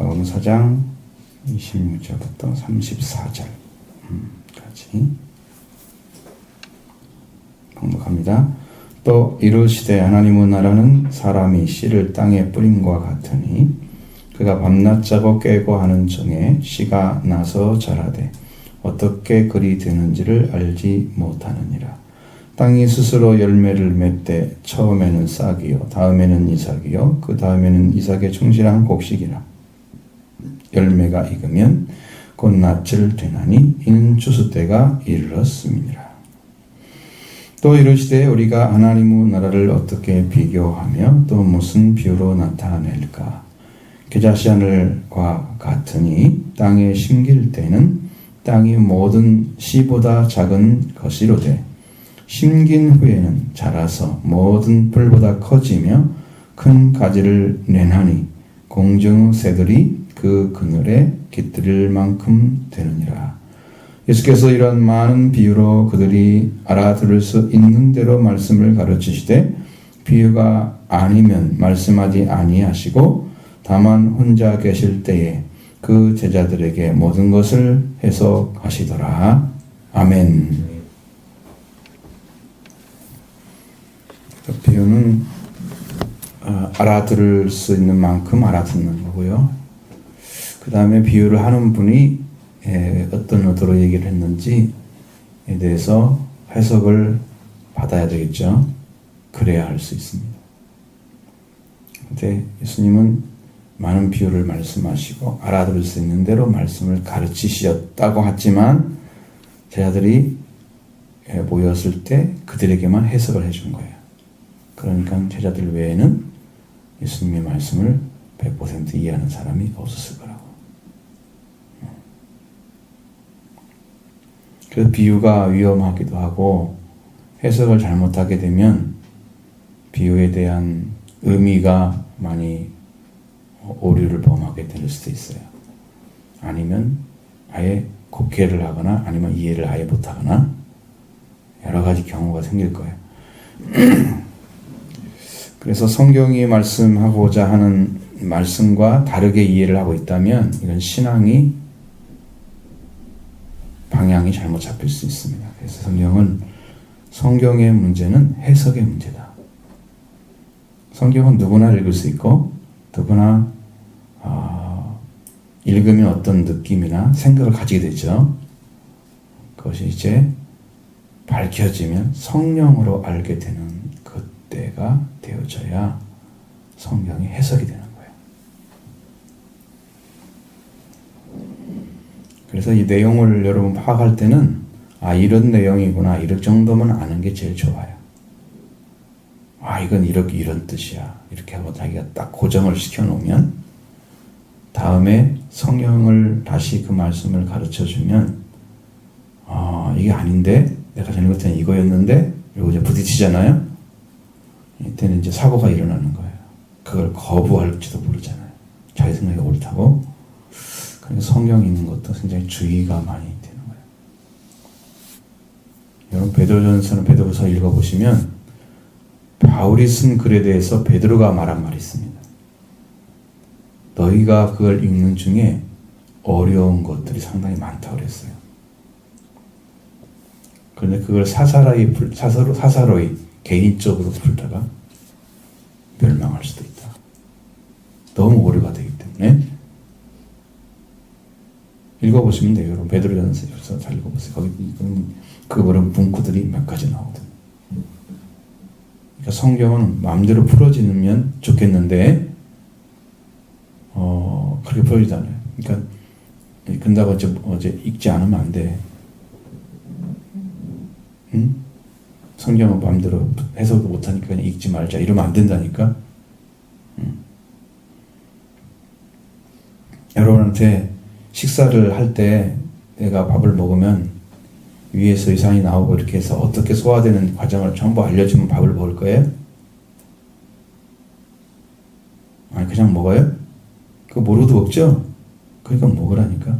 마가복음 4장 26절부터 34절까지 봉독합니다. 또 이르시되 하나님의 나라는 사람이 씨를 땅에 뿌림과 같으니 그가 밤낮 자고 깨고 하는 중에 씨가 나서 자라되 어떻게 그리 되는지를 알지 못하느니라. 땅이 스스로 열매를 맺되 처음에는 싹이요 다음에는 이삭이요 그 다음에는 이삭의 충실한 곡식이라. 열매가 익으면 곧 낯을 되나니 이는 추수 때가 이르렀음이니라. 또 이르시되 우리가 하나님의 나라를 어떻게 비교하며 또 무슨 비유로 나타낼까? 겨자씨 하늘과 같으니 땅에 심길 때는 땅이 모든 씨보다 작은 것이로되 심긴 후에는 자라서 모든 풀보다 커지며 큰 가지를 내나니 공중의 새들이 그 그늘에 깃들일 만큼 되느니라. 예수께서 이런 많은 비유로 그들이 알아들을 수 있는 대로 말씀을 가르치시되 비유가 아니면 말씀하지 아니하시고 다만 혼자 계실 때에 그 제자들에게 모든 것을 해석하시더라. 아멘. 비유는 알아들을 수 있는 만큼 알아듣는 거고요. 그 다음에 비유를 하는 분이 어떤 의도로 얘기를 했는지에 대해서 해석을 받아야 되겠죠. 그래야 할 수 있습니다. 근데 예수님은 많은 비유를 말씀하시고 알아들을 수 있는 대로 말씀을 가르치셨다고 하지만 제자들이 모였을 때 그들에게만 해석을 해준 거예요. 그러니까 제자들 외에는 예수님의 말씀을 100% 이해하는 사람이 없었을 거라고. 그래서 비유가 위험하기도 하고 해석을 잘못하게 되면 비유에 대한 의미가 많이 오류를 범하게 될 수도 있어요. 아니면 아예 곡해를 하거나 아니면 이해를 아예 못하거나 여러 가지 경우가 생길 거예요. 그래서 성경이 말씀하고자 하는 말씀과 다르게 이해를 하고 있다면 이건 신앙이 방향이 잘못 잡힐 수 있습니다. 그래서 성경의 문제는 해석의 문제다. 성경은 누구나 읽을 수 있고 누구나 읽으면 어떤 느낌이나 생각을 가지게 되죠. 그것이 이제 밝혀지면 성령으로 알게 되는 그때가 되어져야 성경이 해석이 되는 거예요. 그래서 이 내용을 여러분 파악할 때는 이런 내용이구나 이럴 정도만 아는 게 제일 좋아요. 이건 이런 뜻이야 이렇게 하고 자기가 딱 고정을 시켜놓으면 다음에 성령을 다시 그 말씀을 가르쳐주면 이게 아닌데 내가 전에 그때는 이거였는데 그리고 이제 부딪히잖아요. 이때는 이제 사고가 일어나는 거예요. 그걸 거부할지도 모르잖아요. 자기 생각이 옳다고. 그러니까 성경이 있는 것도 굉장히 주의가 많이 되는 거예요. 여러분 베드로전서는 베드로서 읽어보시면 바울이 쓴 글에 대해서 베드로가 말한 말이 있습니다. 너희가 그걸 읽는 중에 어려운 것들이 상당히 많다고 그랬어요. 그런데 그걸 사사로이 개인적으로 풀다가 멸망할 수도 있다. 너무 오류가 되기 때문에 읽어보시면 돼요. 여러분 베드로전서 잘 읽어보세요. 거기 그 문구들이 몇 가지 나오거든요. 그러니까 성경은 마음대로 풀어지면 좋겠는데 그렇게 풀어지지 않아요. 그러니까 근다고 어제 읽지 않으면 안 돼. 응? 성경은 마음대로 해석도 못하니까 그냥 읽지 말자 이러면 안 된다니까. 여러분한테 식사를 할 때 내가 밥을 먹으면 위에서 의상이 나오고 이렇게 해서 어떻게 소화되는 과정을 전부 알려주면 밥을 먹을 거예요? 아니 그냥 먹어요? 그거 모르도 먹죠? 그러니까 먹으라니까.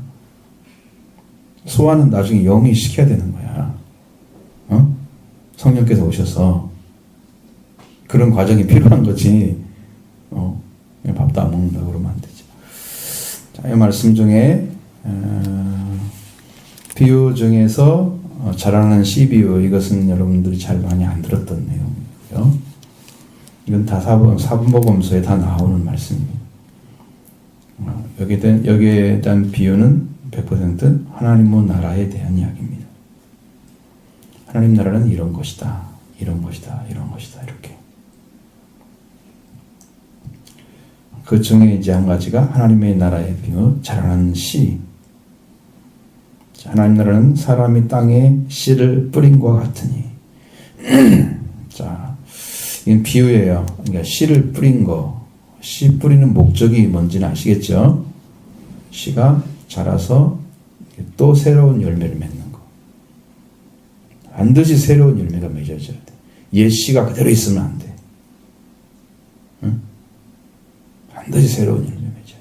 소화는 나중에 영이 시켜야 되는 거야. 성령께서 오셔서 그런 과정이 필요한 거지. 그냥 밥도 안 먹는다고 그러면 안 되지. 자, 이 말씀 중에 비유 중에서 자라는 씨 비유, 이것은 여러분들이 잘 많이 안 들었던 내용이고요. 이건 다 사분복음서에 다 나오는 말씀입니다. 여기에 대한 비유는 100% 하나님의 나라에 대한 이야기입니다. 하나님 나라는 이런 것이다, 이런 것이다, 이런 것이다, 이렇게. 그 중에 이제 한 가지가 하나님의 나라의 비유, 자라는 씨. 하나님 나라는 사람이 땅에 씨를 뿌린 것 같으니. 자, 이건 비유예요. 그러니까 씨를 뿌린 거. 씨 뿌리는 목적이 뭔지는 아시겠죠? 씨가 자라서 또 새로운 열매를 맺는 거. 반드시 새로운 열매가 맺어져야 돼. 옛 씨가 그대로 있으면 안 돼. 응? 반드시 새로운 열매 맺어요.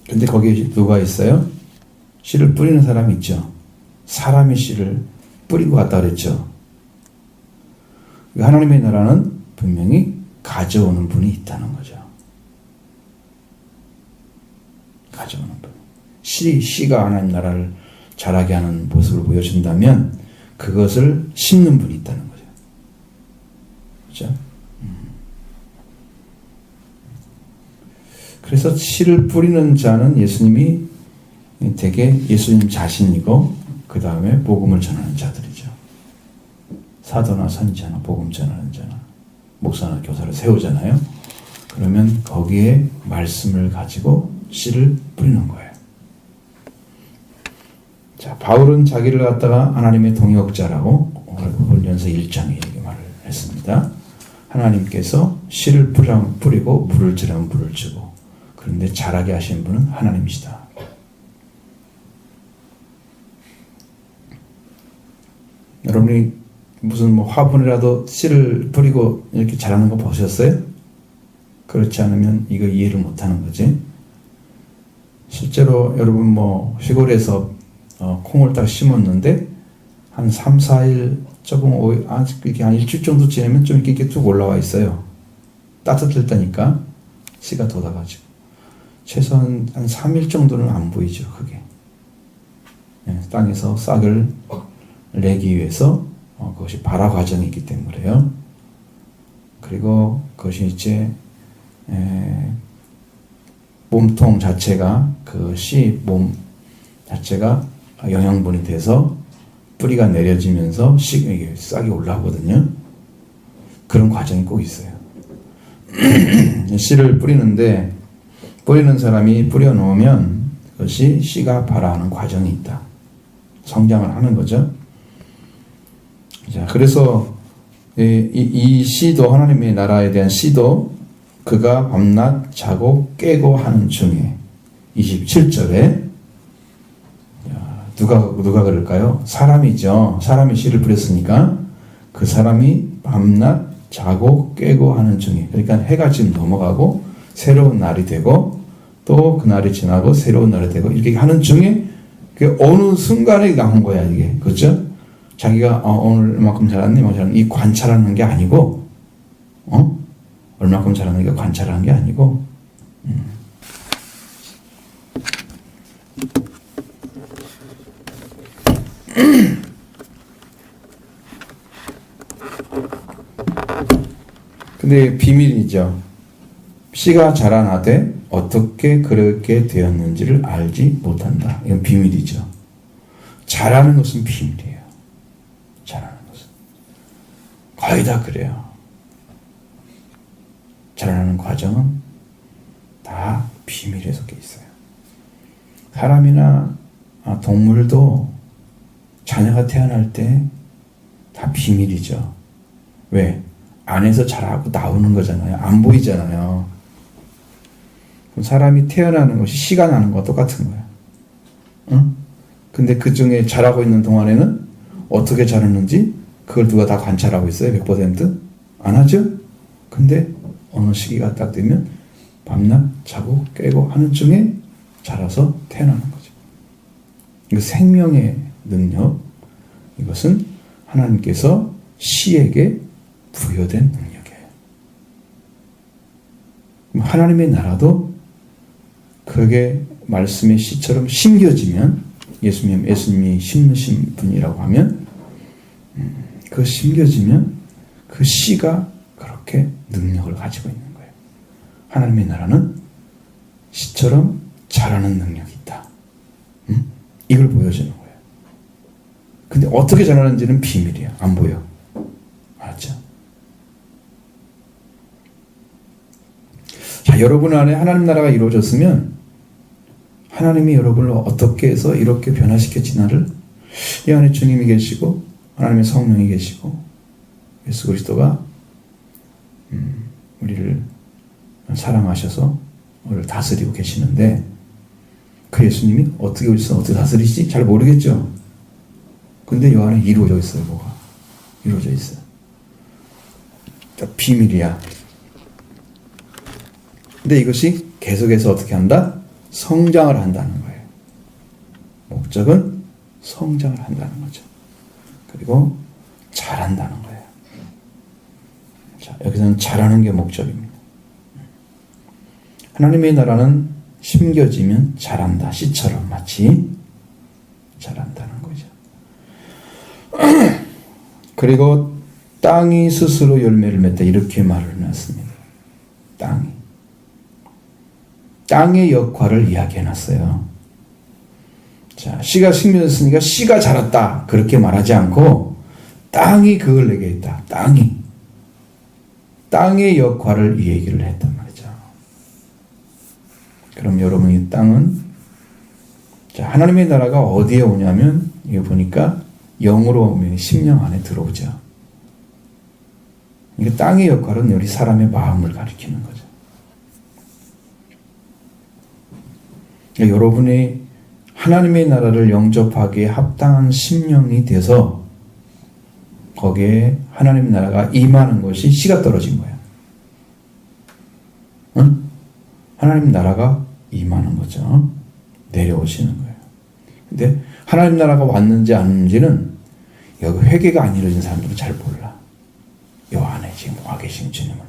근데 거기에 누가 있어요? 씨를 뿌리는 사람이 있죠. 사람이 씨를 뿌린 것 같다 그랬죠. 하나님의 나라는 분명히 가져오는 분이 있다는 거죠. 가져오는 분. 씨가 하나님 나라를 자라게 하는 모습을 보여준다면 그것을 심는 분이 있다는 거죠. 그렇죠? 그래서 씨를 뿌리는 자는 예수님이 되게 예수님 자신이고 그 다음에 복음을 전하는 자들이죠. 사도나 선지자나 복음 전하는 자나 목사나 교사를 세우잖아요. 그러면 거기에 말씀을 가지고 씨를 뿌리는 거예요. 자, 바울은 자기를 갖다가 하나님의 동역자라고 골로새 1장에 이렇게 말을 했습니다. 하나님께서 씨를 뿌리고 물을 주라면 물을 주고, 그런데 자라게 하신 분은 하나님이시다. 여러분이 무슨 화분이라도 씨를 뿌리고 이렇게 자라는 거 보셨어요? 그렇지 않으면 이거 이해를 못하는 거지. 실제로 여러분 시골에서 콩을 딱 심었는데 한 3, 4일 조금 이렇게 한 일주일 정도 지나면 좀 이렇게 쭉 올라와 있어요. 따뜻할 때니까 씨가 돋아가지고 최소한 한 3일 정도는 안 보이죠. 그게 땅에서 싹을 내기 위해서 그것이 발화 과정이 있기 때문에요. 그리고 그것이 이제 몸통 자체가 그 씨 몸 자체가 영양분이 돼서 뿌리가 내려지면서 싹이 올라오거든요. 그런 과정이 꼭 있어요. 씨를 뿌리는데 뿌리는 사람이 뿌려놓으면 그것이 씨가 발화하는 과정이 있다. 성장을 하는 거죠. 자, 그래서 이 씨도 하나님의 나라에 대한 씨도 그가 밤낮 자고 깨고 하는 중에 27절에 누가 그럴까요? 사람이죠. 사람이 씨를 뿌렸으니까 그 사람이 밤낮 자고 깨고 하는 중에, 그러니까 해가 지금 넘어가고 새로운 날이 되고 또 그 날이 지나고 새로운 날이 되고 이렇게 하는 중에 그 어느 순간에 나온 거야 이게. 그렇죠? 자기가 오늘 얼마큼 잘했니? 이 관찰하는 게 아니고 얼마큼 잘하는 게 관찰하는 게 아니고 근데 비밀이죠. 씨가 자라나되 어떻게 그렇게 되었는지를 알지 못한다. 이건 비밀이죠. 자라는 것은 비밀이에요. 자라는 것은 거의 다 그래요. 자라는 과정은 다 비밀에 섞여 있어요. 사람이나 동물도 자녀가 태어날 때 다 비밀이죠. 왜? 안에서 자라고 나오는 거잖아요. 안 보이잖아요. 그럼 사람이 태어나는 것이 씨가 나는 거와 똑같은 거예요. 응? 근데 그 중에 자라고 있는 동안에는 어떻게 자랐는지 그걸 누가 다 관찰하고 있어요? 100%? 안 하죠? 근데 어느 시기가 딱 되면 밤낮 자고 깨고 하는 중에 자라서 태어나는 거죠. 이거 생명의 능력, 이것은 하나님께서 씨에게 부여된 능력이에요. 하나님의 나라도 그게 말씀의 씨처럼 심겨지면, 예수님이 심으신 분이라고 하면, 그 심겨지면 그 씨가 그렇게 능력을 가지고 있는 거예요. 하나님의 나라는 씨처럼 자라는 능력이 있다. 이걸 보여주는 거예요. 근데 어떻게 자라는지는 비밀이야. 안 보여. 알았죠? 자, 여러분 안에 하나님 나라가 이루어졌으면 하나님이 여러분을 어떻게 해서 이렇게 변화시켰지나를 이 안에 주님이 계시고 하나님의 성령이 계시고 예수 그리스도가 우리를 사랑하셔서 우리를 다스리고 계시는데, 그 예수님이 어떻게 오셔서 어떻게 다스리지? 잘 모르겠죠. 근데 이 안에 이루어져 있어요. 뭐가 이루어져 있어요. 비밀이야. 근데 이것이 계속해서 어떻게 한다? 성장을 한다는 거예요. 목적은 성장을 한다는 거죠. 그리고 잘한다는 거예요. 자, 여기서는 잘하는 게 목적입니다. 하나님의 나라는 심겨지면 잘한다. 씨처럼 마치 잘한다는 거죠. 그리고 땅이 스스로 열매를 맺다. 이렇게 말을 해놨습니다. 땅의 역할을 이야기해놨어요. 자, 씨가 심겨졌으니까 씨가 자랐다. 그렇게 말하지 않고 땅이 그걸 내게 했다. 땅의 역할을 이 얘기를 했단 말이죠. 그럼 여러분, 이 땅은, 자, 하나님의 나라가 어디에 오냐면, 이거 보니까 영으로 오면 심령 안에 들어오죠. 이게 땅의 역할은 우리 사람의 마음을 가리키는 거죠. 그러니까 여러분이 하나님의 나라를 영접하기에 합당한 심령이 돼서 거기에 하나님의 나라가 임하는 것이 씨가 떨어진 거야. 응? 하나님 나라가 임하는 거죠. 내려오시는 거예요. 근데 하나님 나라가 왔는지 안 왔는지는 여기 회개가 안 이루어진 사람들은 잘 몰라. 요 안에 지금 와 계신 주님은.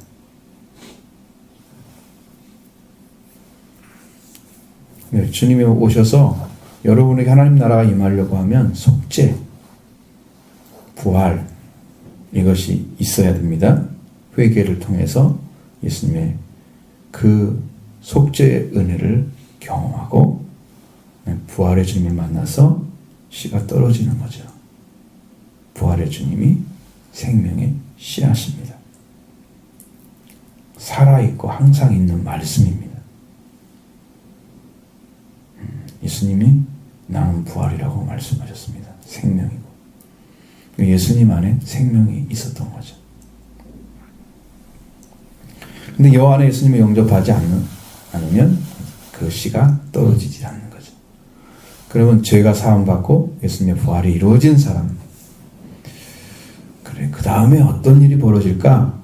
주님이 오셔서 여러분에게 하나님 나라가 임하려고 하면 속죄, 부활, 이것이 있어야 됩니다. 회개를 통해서 예수님의 그 속죄의 은혜를 경험하고 부활의 주님을 만나서 씨가 떨어지는 거죠. 부활의 주님이 생명의 씨앗입니다. 살아있고 항상 있는 말씀입니다. 예수님이 나는 부활이라고 말씀하셨습니다. 생명이고. 예수님 안에 생명이 있었던 거죠. 근데 여 안에 예수님을 영접하지 않으면 그 씨가 떨어지지 않는 거죠. 그러면 죄가 사함받고 예수님의 부활이 이루어진 사람, 그래, 그 다음에 어떤 일이 벌어질까?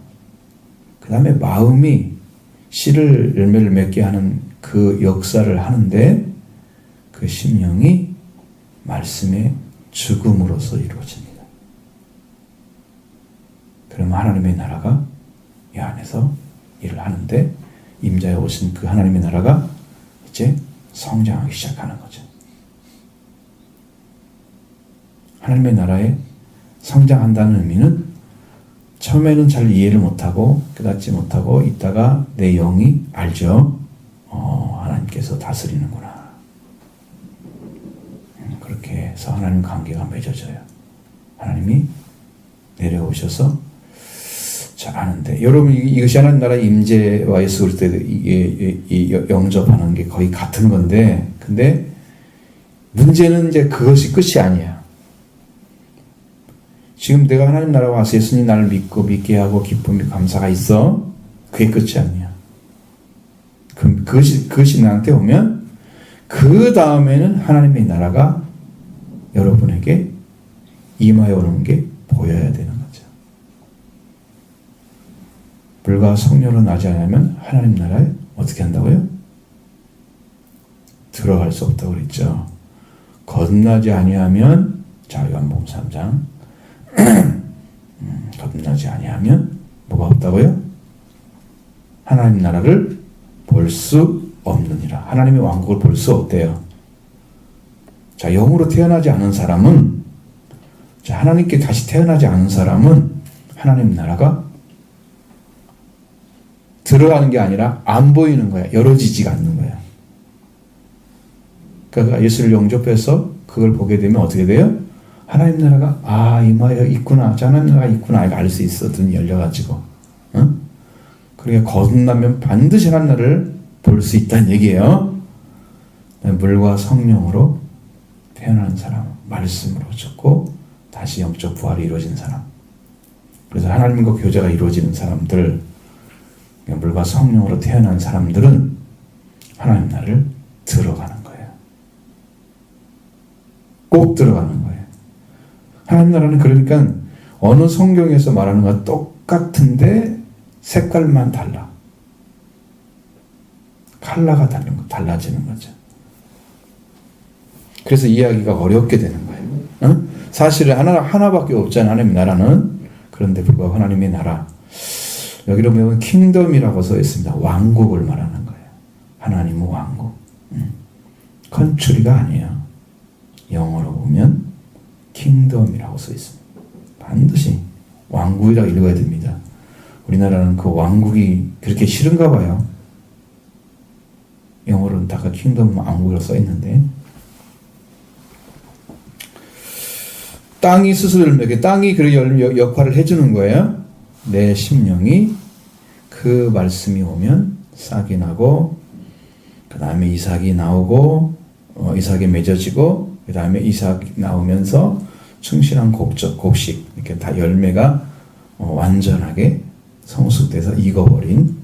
그 다음에 마음이 씨를 열매를 맺게 하는 그 역사를 하는데, 그 심령이 말씀의 죽음으로써 이루어집니다. 그러면 하나님의 나라가 이 안에서 일을 하는데, 임자에 오신 그 하나님의 나라가 이제 성장하기 시작하는 거죠. 하나님의 나라에 성장한다는 의미는 처음에는 잘 이해를 못하고 깨닫지 못하고 있다가 내 영이 알죠. 하나님께서 다스리는구나. 그렇게 해서 하나님 관계가 맺어져요. 하나님이 내려오셔서 잘하는데, 여러분, 이것이 하나님 나라 임재와 예수 그리스도의 영접하는 게 거의 같은 건데, 근데 문제는 이제 그것이 끝이 아니야. 지금 내가 하나님 나라 와서 예수님 나를 믿고 믿게 하고 기쁨이 감사가 있어. 그게 끝이 아니야. 그것이 나한테 오면 그 다음에는 하나님의 나라가 여러분에게 임하여 오는 게 보여야 되는 거죠. 불과 성령으로 나지 않으면 하나님 나라에 어떻게 한다고요? 들어갈 수 없다고 그랬죠. 거듭나지 아니하면, 자, 요한복음 3장 거듭나지 아니하면 뭐가 없다고요? 하나님 나라를 볼 수 없느니라. 하나님의 왕국을 볼 수 없대요. 자, 영으로 태어나지 않은 사람은, 자, 하나님께 다시 태어나지 않은 사람은 하나님 나라가 들어가는 게 아니라 안 보이는 거야. 열어지지가 않는 거야. 그러니까 예수를 영접해서 그걸 보게 되면 어떻게 돼요? 하나님 나라가 이마에 있구나. 하나님 나라가 있구나. 이거 알 수 있어. 눈이 열려가지고. 응? 그러니까 거듭나면 반드시 하나님 나라를 볼 수 있다는 얘기예요. 물과 성령으로 태어난 사람, 말씀으로 죽고 다시 영적 부활이 이루어진 사람. 그래서 하나님과 교제가 이루어지는 사람들, 물과 성령으로 태어난 사람들은 하나님 나라를 들어가는 거예요. 꼭 들어가는 거예요. 하나님 나라는 그러니까 어느 성경에서 말하는 것과 똑같은데 색깔만 달라. 컬러가 달라지는 거죠. 그래서 이해하기가 어렵게 되는 거예요. 응? 사실은 하나밖에 없잖아요. 하나님의 나라는. 그런데 불구하고 하나님의 나라. 여기로 보면 킹덤이라고 써 있습니다. 왕국을 말하는 거예요. 하나님의 왕국. 컨트리가 아니에요. 영어로 보면 킹덤이라고 써 있습니다. 반드시 왕국이라고 읽어야 됩니다. 우리나라는 그 왕국이 그렇게 싫은가 봐요. 영어로는 다 킹덤 왕국이라고 써 있는데, 땅이 스스로 열매게, 땅이 그 역할을 해주는 거예요. 내 심령이 그 말씀이 오면 싹이 나고, 그 다음에 이삭이 나오고, 이삭이 맺어지고, 그 다음에 이삭이 나오면서 충실한 곡식, 이렇게 다 열매가 완전하게 성숙돼서 익어버린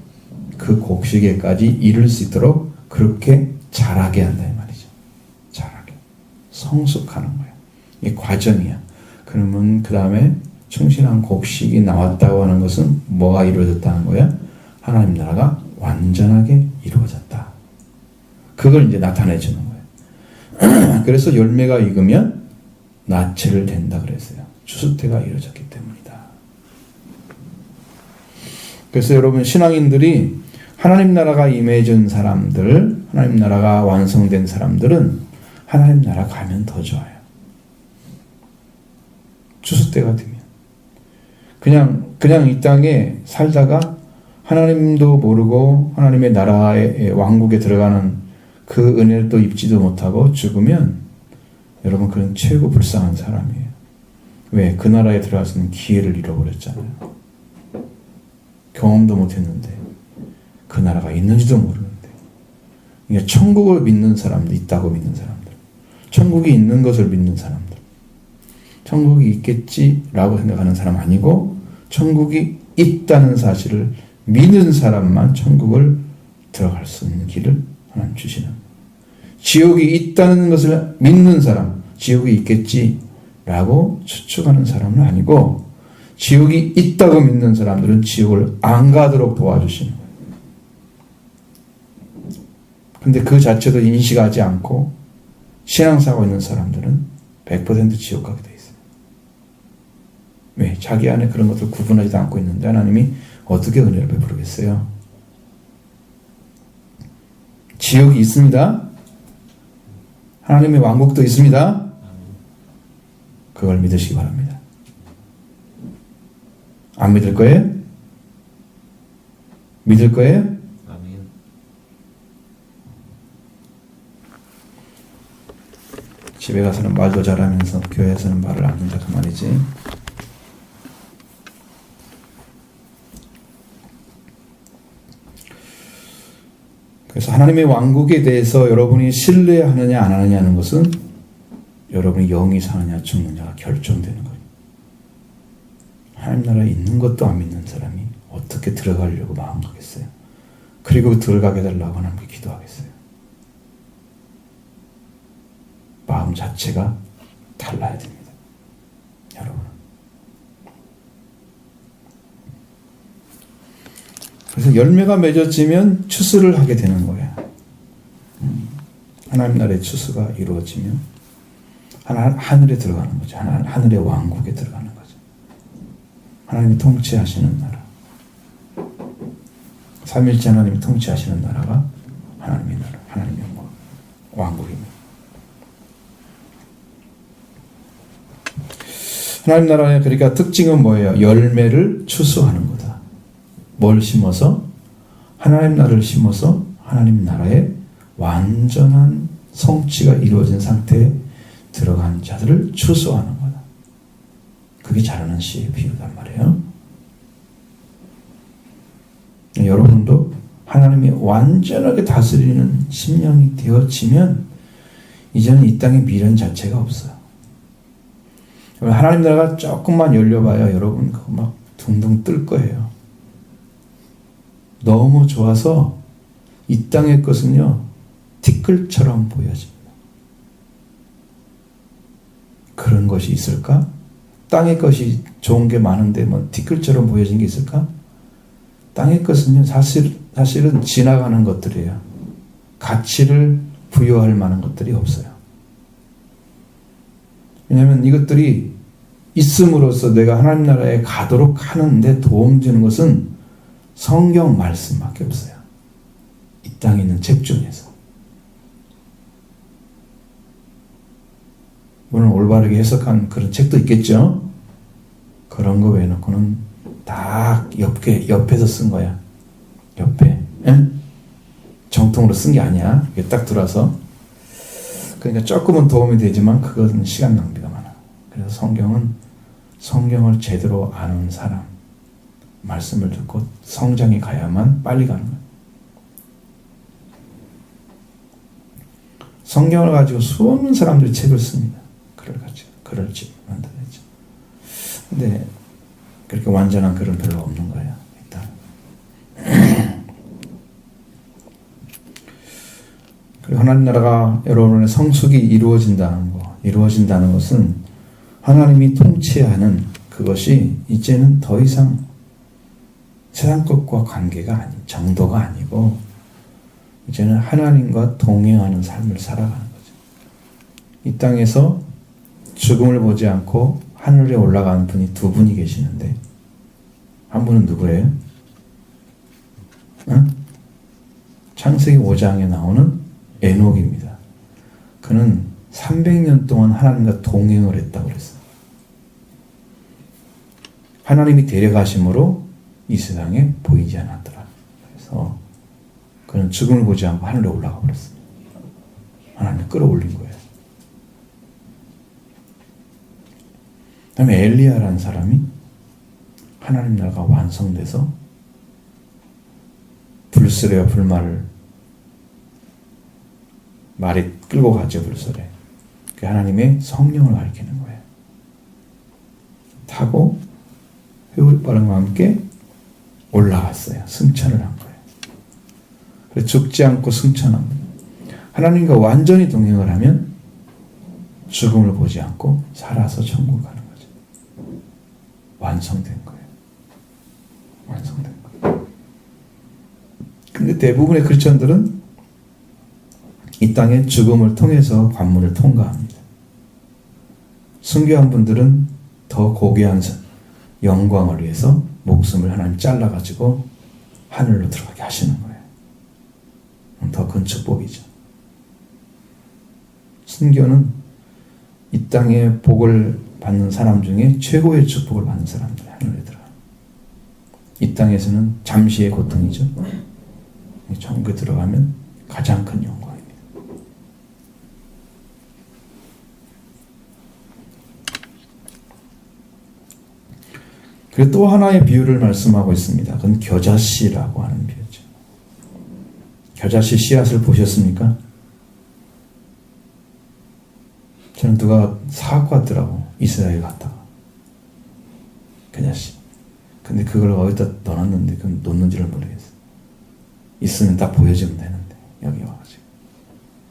그 곡식에까지 이룰 수 있도록 그렇게 자라게 한다 이 말이죠. 자라게. 성숙하는 거예요. 이게 과정이야. 그러면 그 다음에 충실한 곡식이 나왔다고 하는 것은 뭐가 이루어졌다는 거야? 하나님 나라가 완전하게 이루어졌다. 그걸 이제 나타내 주는 거예요. 그래서 열매가 익으면 나체를 된다 그랬어요. 추수태가 이루어졌기 때문이다. 그래서 여러분 신앙인들이 하나님 나라가 임해진 사람들, 하나님 나라가 완성된 사람들은 하나님 나라 가면 더 좋아요. 추수때가 되면. 그냥 이 땅에 살다가 하나님도 모르고 하나님의 나라의 왕국에 들어가는 그 은혜를 또 입지도 못하고 죽으면 여러분 그건 최고 불쌍한 사람이에요. 왜? 그 나라에 들어가서는 기회를 잃어버렸잖아요. 경험도 못했는데 그 나라가 있는지도 모르는데. 그러니까 천국을 믿는 사람도 있다고 믿는 사람들, 천국이 있는 것을 믿는 사람들, 천국이 있겠지라고 생각하는 사람 아니고 천국이 있다는 사실을 믿는 사람만 천국을 들어갈 수 있는 길을 하나님 주시는. 지옥이 있다는 것을 믿는 사람, 지옥이 있겠지라고 추측하는 사람은 아니고 지옥이 있다고 믿는 사람들은 지옥을 안 가도록 도와주시는 거예요. 근데 그 자체도 인식하지 않고 신앙사고 있는 사람들은 100% 지옥 가게 돼 있어요. 왜? 자기 안에 그런 것을 구분하지도 않고 있는데 하나님이 어떻게 은혜를 베풀겠어요? 지옥이 있습니다. 하나님의 왕국도 있습니다. 그걸 믿으시기 바랍니다. 안 믿을 거예요? 믿을 거예요? 집에 가서는 말도 잘하면서 교회에서는 말을 안 듣는다 그 말이지. 그래서 하나님의 왕국에 대해서 여러분이 신뢰하느냐 안 하느냐는 것은 여러분이 영이 사느냐 죽느냐가 결정되는 거예요. 하나님 나라에 있는 것도 안 믿는 사람이 어떻게 들어가려고 마음먹겠어요? 그리고 들어가게 해달라고 하나님께 기도하겠어요? 마음 자체가 달라야 됩니다. 여러분. 그래서 열매가 맺어지면 추수를 하게 되는 거예요. 하나님 나라의 추수가 이루어지면 하늘에 들어가는 거죠. 하늘의 왕국에 들어가는 거죠. 하나님이 통치하시는 나라. 삼위일체 하나님이 통치하시는 나라가 하나님의 나라, 하나님의 왕국입니다. 하나님 나라의 그러니까 특징은 뭐예요? 열매를 추수하는 거다. 뭘 심어서? 하나님 나라를 심어서 하나님 나라의 완전한 성취가 이루어진 상태에 들어간 자들을 추수하는 거다. 그게 자라는 씨의 비유단 말이에요. 여러분도 하나님이 완전하게 다스리는 심령이 되어지면 이제는 이 땅에 미련 자체가 없어요. 하나님 나라가 조금만 열려봐야 여러분 그거 막 둥둥 뜰 거예요. 너무 좋아서 이 땅의 것은요 티끌처럼 보여집니다. 그런 것이 있을까? 땅의 것이 좋은 게 많은데 뭐 티끌처럼 보여진 게 있을까? 땅의 것은요 사실은 지나가는 것들이에요. 가치를 부여할 만한 것들이 없어요. 왜냐하면 이것들이 있음으로써 내가 하나님 나라에 가도록 하는데 도움 주는 것은 성경 말씀밖에 없어요. 이 땅에 있는 책 중에서. 물론 올바르게 해석한 그런 책도 있겠죠. 그런 거 외놓고는 다 옆에서 쓴 거야. 옆에. 응? 정통으로 쓴 게 아니야. 이게 딱 들어서. 그러니까 조금은 도움이 되지만 그것은 시간 낭비가 많아. 그래서 성경을 제대로 아는 사람, 말씀을 듣고 성장이 가야만 빨리 가는 거예요. 성경을 가지고 수없는 사람들이 책을 씁니다. 그럴지 만들어야죠. 근데 그렇게 완전한 글은 별로 없는 거예요. 일단. 그리고 하나님 나라가 여러분의 성숙이 이루어진다는 것은 하나님이 통치하는 그것이 이제는 더 이상 세상 것과 관계가 아닌 정도가 아니고 이제는 하나님과 동행하는 삶을 살아가는 거죠. 이 땅에서 죽음을 보지 않고 하늘에 올라간 분이 두 분이 계시는데 한 분은 누구예요? 응? 창세기 5장에 나오는 에녹입니다. 그는 300년 동안 하나님과 동행을 했다고 그랬어요. 하나님이 데려가심으로 이 세상에 보이지 않았더라. 그래서 그는 죽음을 보지 않고 하늘에 올라가 버렸어요. 하나님이 끌어올린 거예요. 그 다음에 엘리야라는 사람이 하나님 나라가 완성돼서 불수레와 불말을 말이 끌고 가죠. 불수레. 그 하나님의 성령을 가리키는 거예요. 타고 회오리바람과 함께 올라갔어요. 승천을 한 거예요. 그래서 죽지 않고 승천합니다. 하나님과 완전히 동행을 하면 죽음을 보지 않고 살아서 천국을 가는 거죠. 완성된 거예요. 완성된 거예요. 근데 대부분의 크리스천들은 이 땅의 죽음을 통해서 관문을 통과합니다. 순교한 분들은 더 고귀한 영광을 위해서 목숨을 하나님 잘라가지고 하늘로 들어가게 하시는 거예요. 더 큰 축복이죠. 순교는 이 땅의 복을 받는 사람 중에 최고의 축복을 받는 사람들이 하늘에 들어가요. 이 땅에서는 잠시의 고통이죠. 천국에 들어가면 가장 큰 영광입니다. 그리고 또 하나의 비유를 말씀하고 있습니다. 그건 겨자씨라고 하는 비유죠. 겨자씨 씨앗을 보셨습니까? 저는 누가 사갖고 왔더라고. 이스라엘 갔다가. 겨자씨. 근데 그걸 어디다 넣어놨는데 그건 놓는지를 모르겠어. 있으면 딱 보여주면 되는데 여기 와가지고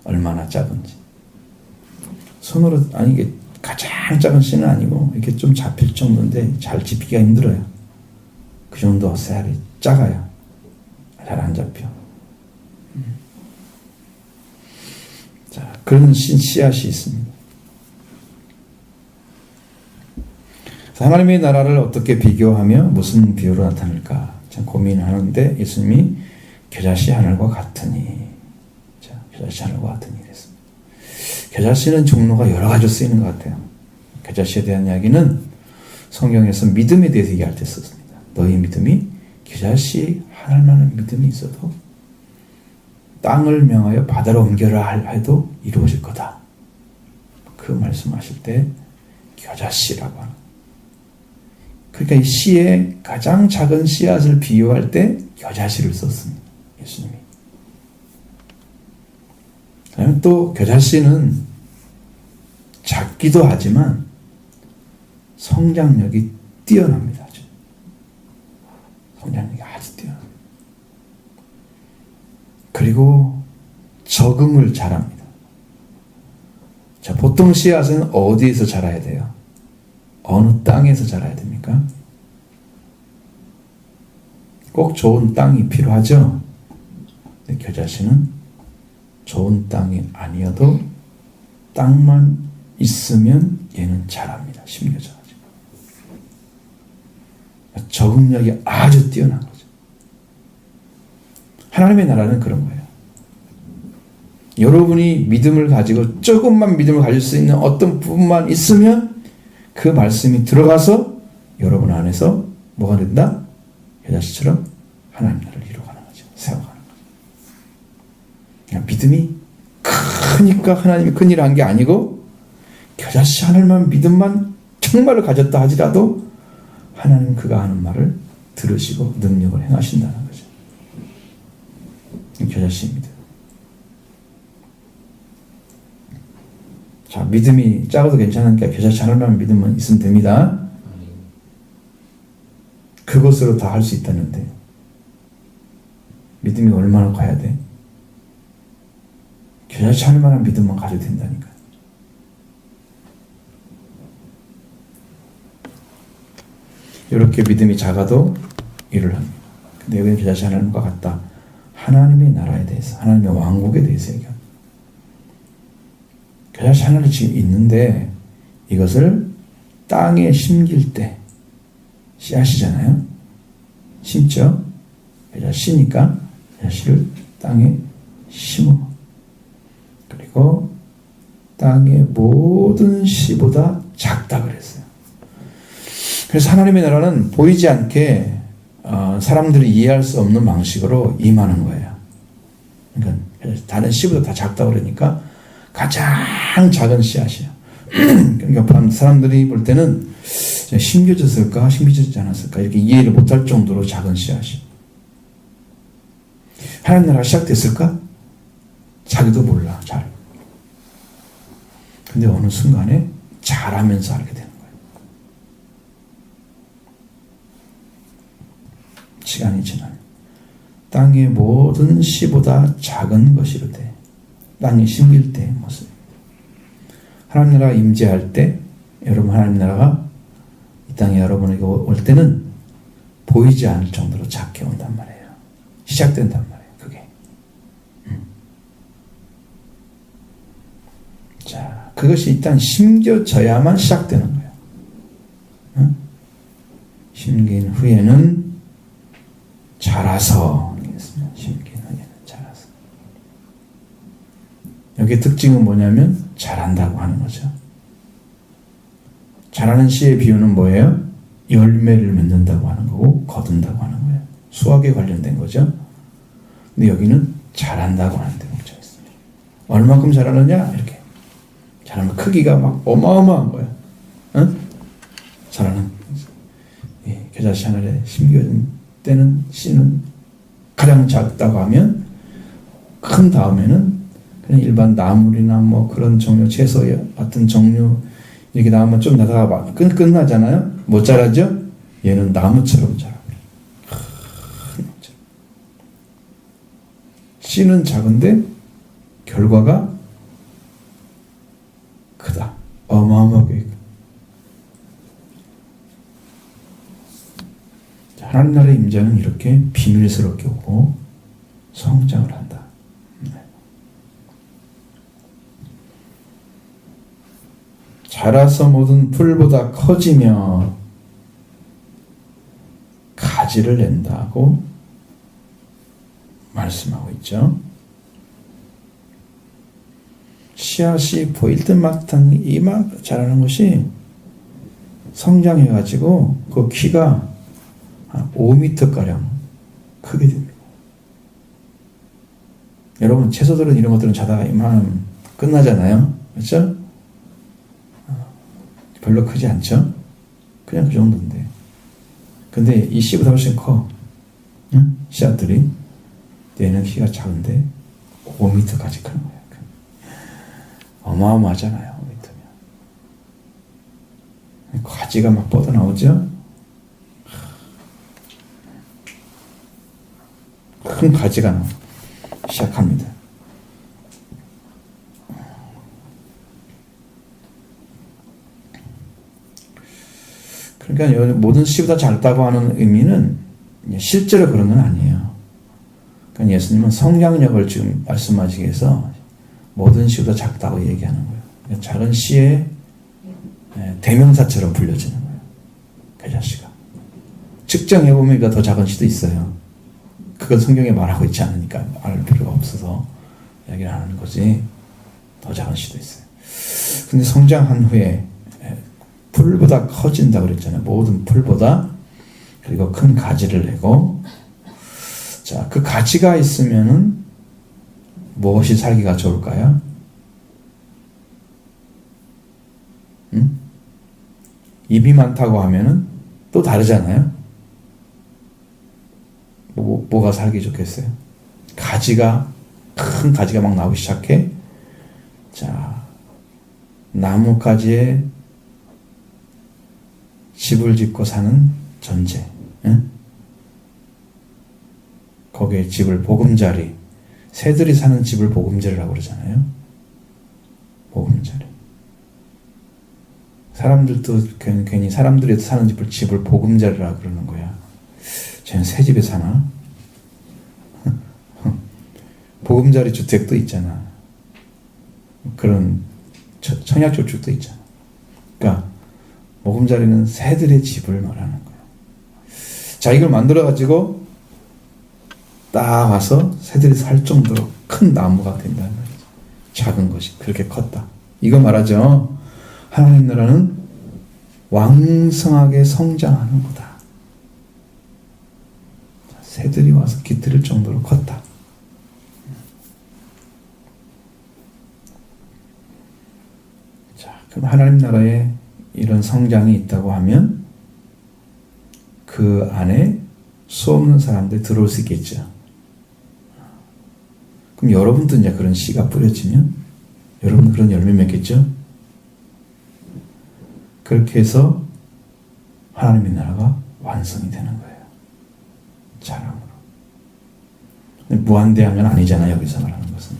얼마나 작은지 손으로 아니 이게 가장 작은 씨는 아니고 이렇게 좀 잡힐 정도인데 잘 집히기가 힘들어요. 그 정도 씨알이 작아요. 잘 안 잡혀. 자, 그런 씨앗이 있습니다. 하나님의 나라를 어떻게 비교하며 무슨 비유로 나타낼까? 참 고민하는데 예수님이 겨자씨 하늘과 같으니, 자, 겨자씨 하늘과 같으니 이랬습니다. 겨자씨는 종류가 여러 가지로 쓰이는 것 같아요. 겨자씨에 대한 이야기는 성경에서 믿음에 대해서 얘기할 때 썼습니다. 너희 믿음이 겨자씨 하늘만한 믿음이 있어도 땅을 명하여 바다로 옮겨라 해도 이루어질 거다. 그 말씀하실 때 겨자씨라고 하는. 그러니까 이 씨의 가장 작은 씨앗을 비유할 때 겨자씨를 썼습니다. 예수님이. 그다음에 또 겨자씨는 작기도 하지만 성장력이 뛰어납니다. 성장력이 아주 뛰어납니다. 그리고 적응을 잘합니다. 자, 보통 씨앗은 어디에서 자라야 돼요? 어느 땅에서 자라야 됩니까? 꼭 좋은 땅이 필요하죠? 근데 겨자씨는 좋은 땅이 아니어도 땅만 있으면 얘는 자랍니다. 심겨져가지고. 적응력이 아주 뛰어난 거죠. 하나님의 나라는 그런 거예요. 여러분이 믿음을 가지고 조금만 믿음을 가질 수 있는 어떤 부분만 있으면 그 말씀이 들어가서 여러분 안에서 뭐가 된다? 겨자씨처럼 하나님 나라를 이루어가는 거죠. 세워가는 거죠. 그냥 믿음이 크니까 하나님이 큰 일을 한 게 아니고 겨자씨 하늘만 믿음만 정말로 가졌다 하지라도 하나님은 그가 하는 말을 들으시고 능력을 행하신다는 거죠. 겨자씨입니다. 자, 믿음이 작아도 괜찮으니까 겨자씨 하늘만 믿음만 있으면 됩니다. 그것으로 다 할 수 있다는데 믿음이 얼마나 커야 돼? 겨자씨 하늘만한 믿음만 가져도 된다니까. 이렇게 믿음이 작아도 일을 합니다. 근데 여기는 겨자씨 하늘과 같다. 하나님의 나라에 대해서, 하나님의 왕국에 대해서 얘기합니다. 겨자씨 하늘이 지금 있는데 이것을 땅에 심길 때 씨앗이잖아요. 심죠. 겨자씨니까 겨자씨를 땅에 심어. 그리고 땅의 모든 씨보다 작다 그랬어요. 그래서 하나님의 나라는 보이지 않게 사람들이 이해할 수 없는 방식으로 임하는 거예요. 그러니까 다른 씨보다 다 작다 그러니까 가장 작은 씨앗이에요. 그러니까 사람들이 볼 때는 심겨졌을까 심겨지지 않았을까 이렇게 이해를 못할 정도로 작은 씨앗이에요. 하나님 나라가 시작됐을까? 자기도 몰라. 잘. 근데 어느 순간에 잘하면서 알게 되는 거예요. 시간이 지나면 땅의 모든 씨보다 작은 것이로되 땅에 심길 때의 모습. 하나님 나라가 임재할 때 여러분 하나님 나라가 이 땅에 여러분에게 올 때는 보이지 않을 정도로 작게 온단 말이에요. 시작된단 말이에요. 그게. 자, 그것이 일단 심겨져야만 시작되는 거예요. 응? 심긴 후에는 자라서 심긴 후에는 자라서. 여기의 특징은 뭐냐면 자란다고 하는 거죠. 자라는 씨의 비유는 뭐예요? 열매를 맺는다고 하는 거고 거둔다고 하는 거예요. 수확에 관련된 거죠. 근데 여기는 자란다고 하는 데 뭉쳐 있습니다. 얼마큼 자라느냐? 이렇게 자라면 크기가 막 어마어마한 거예요. 응? 자라는 겨자씨 하늘에 심겨진 때는 씨는 가장 작다고 하면 큰 다음에는 그냥 일반 나물이나 뭐 그런 종류 채소 같은 종류 이렇게 나오면 좀 나다가 끝나잖아요. 못 자라죠? 얘는 나무처럼 자랍니다. 씨는 작은데 결과가 크다. 어마어마하게. 하나님 나라의 임재는 이렇게 비밀스럽게 오고 성장을 한다. 자라서 모든 풀보다 커지며 가지를 낸다고 말씀하고 있죠. 씨앗이 보일 듯마땅 이만 자라는 것이 성장해가지고 그 키가 한 5m가량 크게 됩니다. 여러분 채소들은 이런 것들은 자다가 이만 끝나잖아요. 그렇죠? 별로 크지 않죠? 그냥 그 정도인데. 근데 이 씨보다 훨씬 커. 응? 씨앗들이. 얘는 키가 작은데 5m까지 크는 거예요. 어마어마하잖아요. 5m면. 가지가 막 뻗어나오죠? 큰 가지가 나오기 시작합니다. 그러니까 모든 씨보다 작다고 하는 의미는 실제로 그런 건 아니에요. 그러니까 예수님은 성장력을 지금 말씀하시기 위해서 모든 씨보다 작다고 얘기하는 거예요. 그러니까 작은 씨의 대명사처럼 불려지는 거예요. 그 자식아. 측정해보면 더 작은 씨도 있어요. 그건 성경에 말하고 있지 않으니까 알 필요가 없어서 이야기를 하는 거지. 더 작은 씨도 있어요. 근데 성장한 후에 풀보다 커진다고 그랬잖아요. 모든 풀보다. 그리고 큰 가지를 내고, 자, 그 가지가 있으면은 무엇이 살기가 좋을까요? 응? 입이 많다고 하면은 또 다르잖아요. 뭐가 살기 좋겠어요? 큰 가지가 막 나오기 시작해. 자, 나뭇가지에 집을 짓고 사는 전제. 응? 거기에 집을 보금자리. 새들이 사는 집을 보금자리라고 그러잖아요. 보금자리. 사람들도 괜히 사람들이 사는 집을 보금자리라고 그러는 거야. 쟤는 새 집에 사나? 보금자리 주택도 있잖아. 그런 청약저축도 있잖아. 그러니까 보금자리는 새들의 집을 말하는 거야. 자, 이걸 만들어가지고 딱 와서 새들이 살 정도로 큰 나무가 된다는 말이죠. 작은 것이 그렇게 컸다. 이거 말하죠. 하나님 나라는 왕성하게 성장하는 거다. 새들이 와서 깃들일 정도로 컸다. 자, 그럼 하나님 나라에 이런 성장이 있다고 하면 그 안에 수없는 사람들이 들어올 수 있겠죠. 그럼 여러분도 이제 그런 씨가 뿌려지면 여러분도 그런 열매 맺겠죠? 그렇게 해서 하나님의 나라가 완성이 되는 거예요. 자랑으로. 무한대한 건 아니잖아요. 여기서 말하는 것은.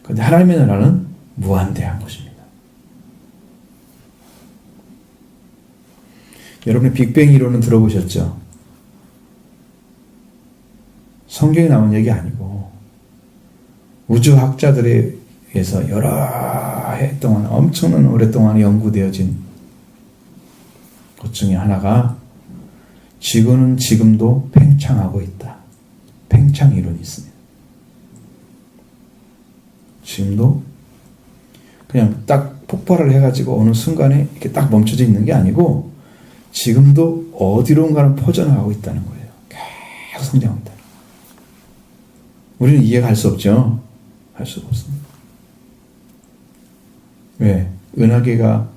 그런데 하나님의 나라는 무한대한 것입니다. 여러분이 빅뱅 이론은 들어보셨죠? 성경에 나온 얘기 아니고 우주학자들에 의해서 여러 해 동안 엄청난 오랫동안 연구되어진 것 중에 하나가 지구는 지금도 팽창하고 있다. 팽창 이론이 있습니다. 지금도 그냥 딱 폭발을 해가지고 어느 순간에 이렇게 딱 멈춰져 있는 게 아니고 지금도 어디론가는 퍼져나가고 있다는 거예요. 계속 성장하고 있다. 우리는 이해가 할 수 없죠. 할 수가 없습니다. 왜? 은하계가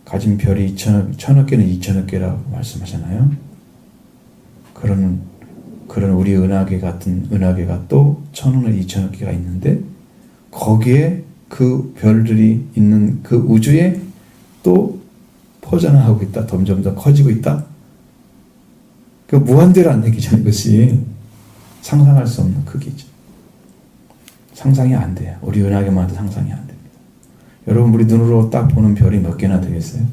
가진 별이 천억 개는 2천억 개라고 말씀하잖아요. 그런 우리 은하계 같은 은하계가 또 1,000억, 2천억 개가 있는데 거기에 그 별들이 있는 그 우주에 또 퍼져나가고 있다. 점점 더 커지고 있다. 그 무한대라는 얘기죠. 이것이 상상할 수 없는 크기죠. 상상이 안 돼요. 우리 은하계만 해도 상상이 안 됩니다. 여러분 우리 눈으로 딱 보는 별이 몇 개나 되겠어요?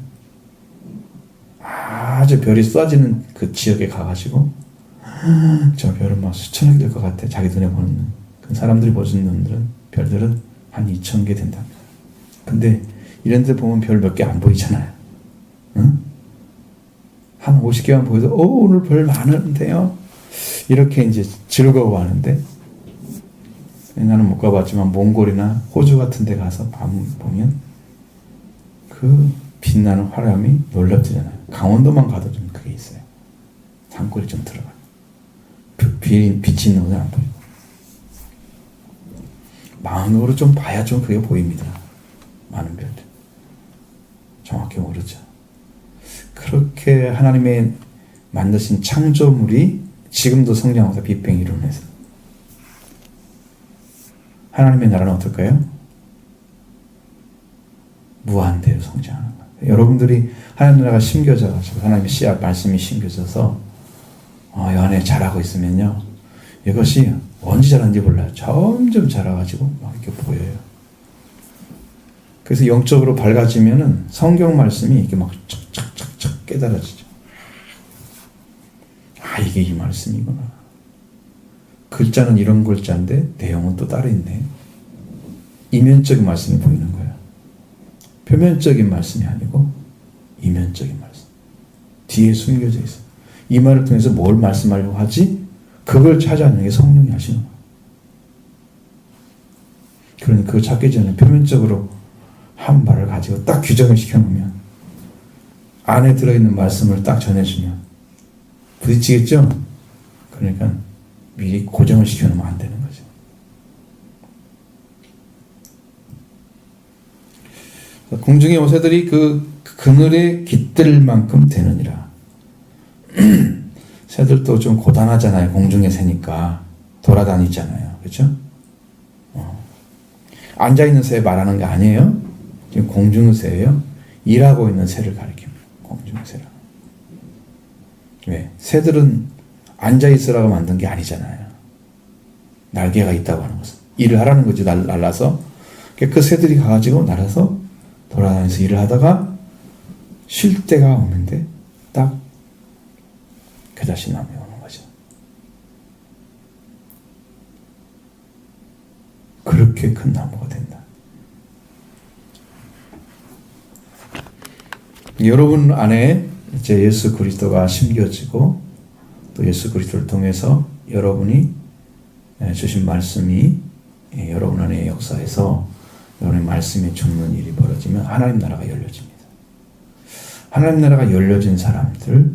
아주 별이 쏟아지는 그 지역에 가가지고 저 별은 막 수천억이 될 것 같아. 자기 눈에 보는 눈. 그 사람들이 보는 별들은 한 2,000개 된답니다. 근데 이런 데 보면 별 몇 개 안 보이잖아요. 응? 한 50개만 보여도 오늘 별 많은데요. 이렇게 이제 즐거워하는데, 나는 못 가봤지만 몽골이나 호주 같은 데 가서 보면 그 빛나는 화람이 놀랍잖아요. 강원도만 가도 좀 그게 있어요. 산골이 좀 들어가요. 빛이 있는 건 안 보이고. 망원으로 좀 봐야 좀 그게 보입니다. 많은 별들. 정확히 모르죠. 그렇게 하나님의 만드신 창조물이 지금도 성장하면서 빅뱅 이론에서 하나님의 나라는 어떨까요? 무한대로 성장하는 거예요. 여러분들이 하나님 나라가 심겨져가지고 하나님의 씨앗 말씀이 심겨져서 이 안에 자라고 있으면요, 이것이 언제 자란지 몰라요. 점점 자라가지고 막 이렇게 보여요. 그래서 영적으로 밝아지면은 성경 말씀이 이렇게 막 척척척척 깨달아지죠. 이게 이 말씀이구나. 글자는 이런 글자인데 내용은 또 따로 있네. 이면적인 말씀이 보이는 거예요. 표면적인 말씀이 아니고 이면적인 말씀. 뒤에 숨겨져 있어요. 이 말을 통해서 뭘 말씀하려고 하지? 그걸 찾아내는 게 성령이 하시는 거예요. 그러니 그거 찾기 전에 표면적으로 한 말을 가지고 딱 규정을 시켜놓으면, 안에 들어있는 말씀을 딱 전해주면 부딪히겠죠? 그러니까 미리 고정을 시켜놓으면 안 되는 거죠. 공중의 요새들이 그 그늘에 깃들 만큼 되느니라. 새들도 좀 고단하잖아요. 공중에 새니까 돌아다니잖아요. 그렇죠? 앉아있는 새 말하는 게 아니에요. 지금 공중의 새예요. 일하고 있는 새를 가리킵니다. 공중의 새라. 왜? 새들은 앉아있으라고 만든 게 아니잖아요. 날개가 있다고 하는 것은 일을 하라는 거지. 날라서. 그 새들이 가가지고 날아서 돌아다니면서 일을 하다가 쉴 때가 오는데 딱 겨자씨 나무에 오는 거죠. 그렇게 큰 나무가 된다. 여러분 안에 이제 예수 그리스도가 심겨지고 또 예수 그리스도를 통해서 여러분이 주신 말씀이 여러분 안에 역사에서 여러분의 말씀에 죽는 일이 벌어지면 하나님 나라가 열려집니다. 하나님 나라가 열려진 사람들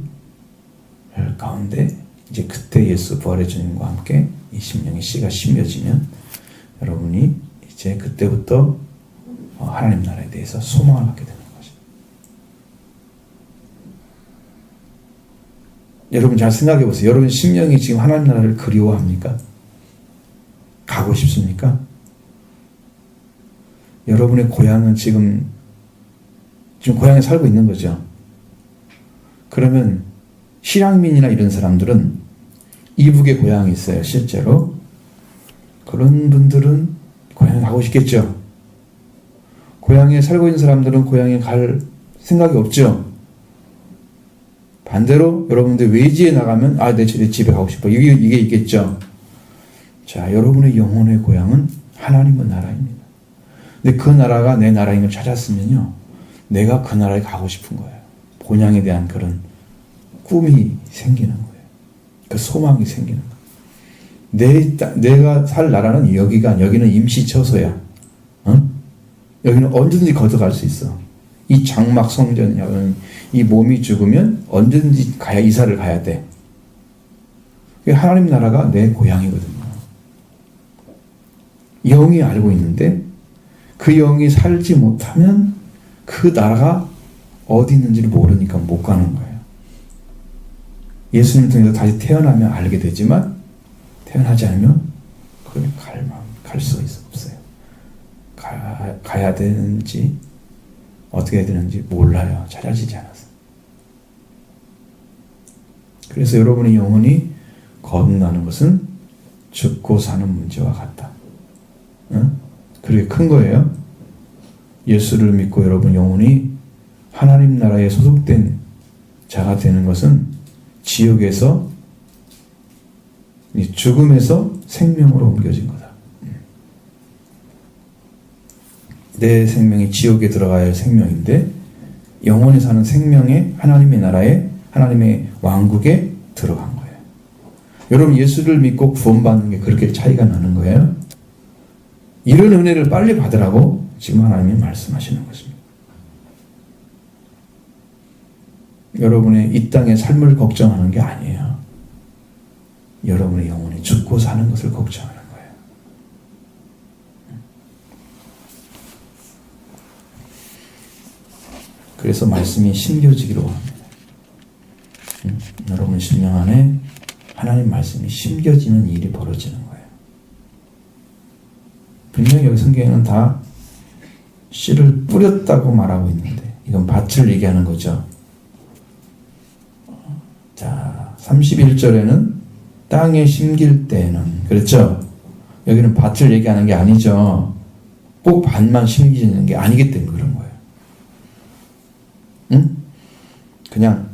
가운데 이제 그때 예수 부활의 주님과 함께 이 심령의 씨가 심겨지면 여러분이 이제 그때부터 하나님 나라에 대해서 소망을 갖게 되는 거죠. 여러분 잘 생각해 보세요. 여러분 심령이 지금 하나님 나라를 그리워합니까? 가고 싶습니까? 여러분의 고향은 지금 고향에 살고 있는 거죠. 그러면 실향민이나 이런 사람들은 이북에 고향이 있어요. 실제로. 그런 분들은 고향에 가고 싶겠죠. 고향에 살고 있는 사람들은 고향에 갈 생각이 없죠. 반대로 여러분들 외지에 나가면 내 집에 가고 싶어. 이게 있겠죠. 자, 여러분의 영혼의 고향은 하나님의 나라입니다. 근데 그 나라가 내 나라인 걸 찾았으면요, 내가 그 나라에 가고 싶은 거예요. 본향에 대한 그런 꿈이 생기는 거예요. 그 소망이 생기는 거예요. 내가 살 나라는 여기는 임시 처소야. 여기는 언제든지 거둬갈 수 있어. 이 장막 성전, 이 몸이 죽으면 언제든지 이사를 가야 돼. 하나님 나라가 내 고향이거든요. 영이 알고 있는데 그 영이 살지 못하면 그 나라가 어디 있는지를 모르니까 못 가는 거예요. 예수님 통해서 다시 태어나면 알게 되지만 태어나지 않으면 그걸 갈 수가 없어요. 가야 되는지 어떻게 해야 되는지 몰라요. 찾아지지 않아서. 그래서 여러분의 영혼이 거듭나는 것은 죽고 사는 문제와 같다. 그렇게 큰 거예요. 예수를 믿고 여러분 영혼이 하나님 나라에 소속된 자가 되는 것은 지옥에서 죽음에서 생명으로 옮겨진 거다. 내 생명이 지옥에 들어가야 할 생명인데 영원히 사는 생명에 하나님의 나라에 하나님의 왕국에 들어간 거예요. 여러분 예수를 믿고 구원받는 게 그렇게 차이가 나는 거예요. 이런 은혜를 빨리 받으라고 지금 하나님이 말씀하시는 것입니다. 여러분의 이 땅의 삶을 걱정하는 게 아니에요. 여러분의 영혼이 죽고 사는 것을 걱정하는 거예요. 그래서 말씀이 심겨지기로 합니다. 여러분 심령 안에 하나님 말씀이 심겨지는 일이 벌어지는 거예요. 분명히 여기 성경에는 다 씨를 뿌렸다고 말하고 있는데 이건 밭을 얘기하는 거죠. 자, 31절에는 땅에 심길 때에는, 그렇죠? 여기는 밭을 얘기하는 게 아니죠. 꼭 밭만 심기는 게 아니기 때문에 그런 거예요. 응? 그냥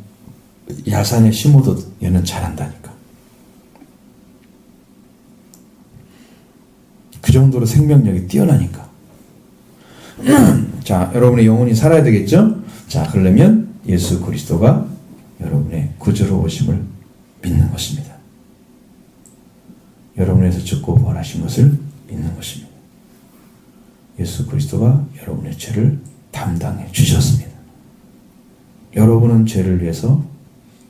야산에 심어도 얘는 자란다니까. 그 정도로 생명력이 뛰어나니까. 자, 여러분의 영혼이 살아야 되겠죠? 자, 그러려면 예수 그리스도가 여러분의 구주로 오심을 믿는 것입니다. 여러분에서 죽고 부활하신 것을 믿는 것입니다. 예수 그리스도가 여러분의 죄를 담당해 주셨습니다. 여러분은 죄를 위해서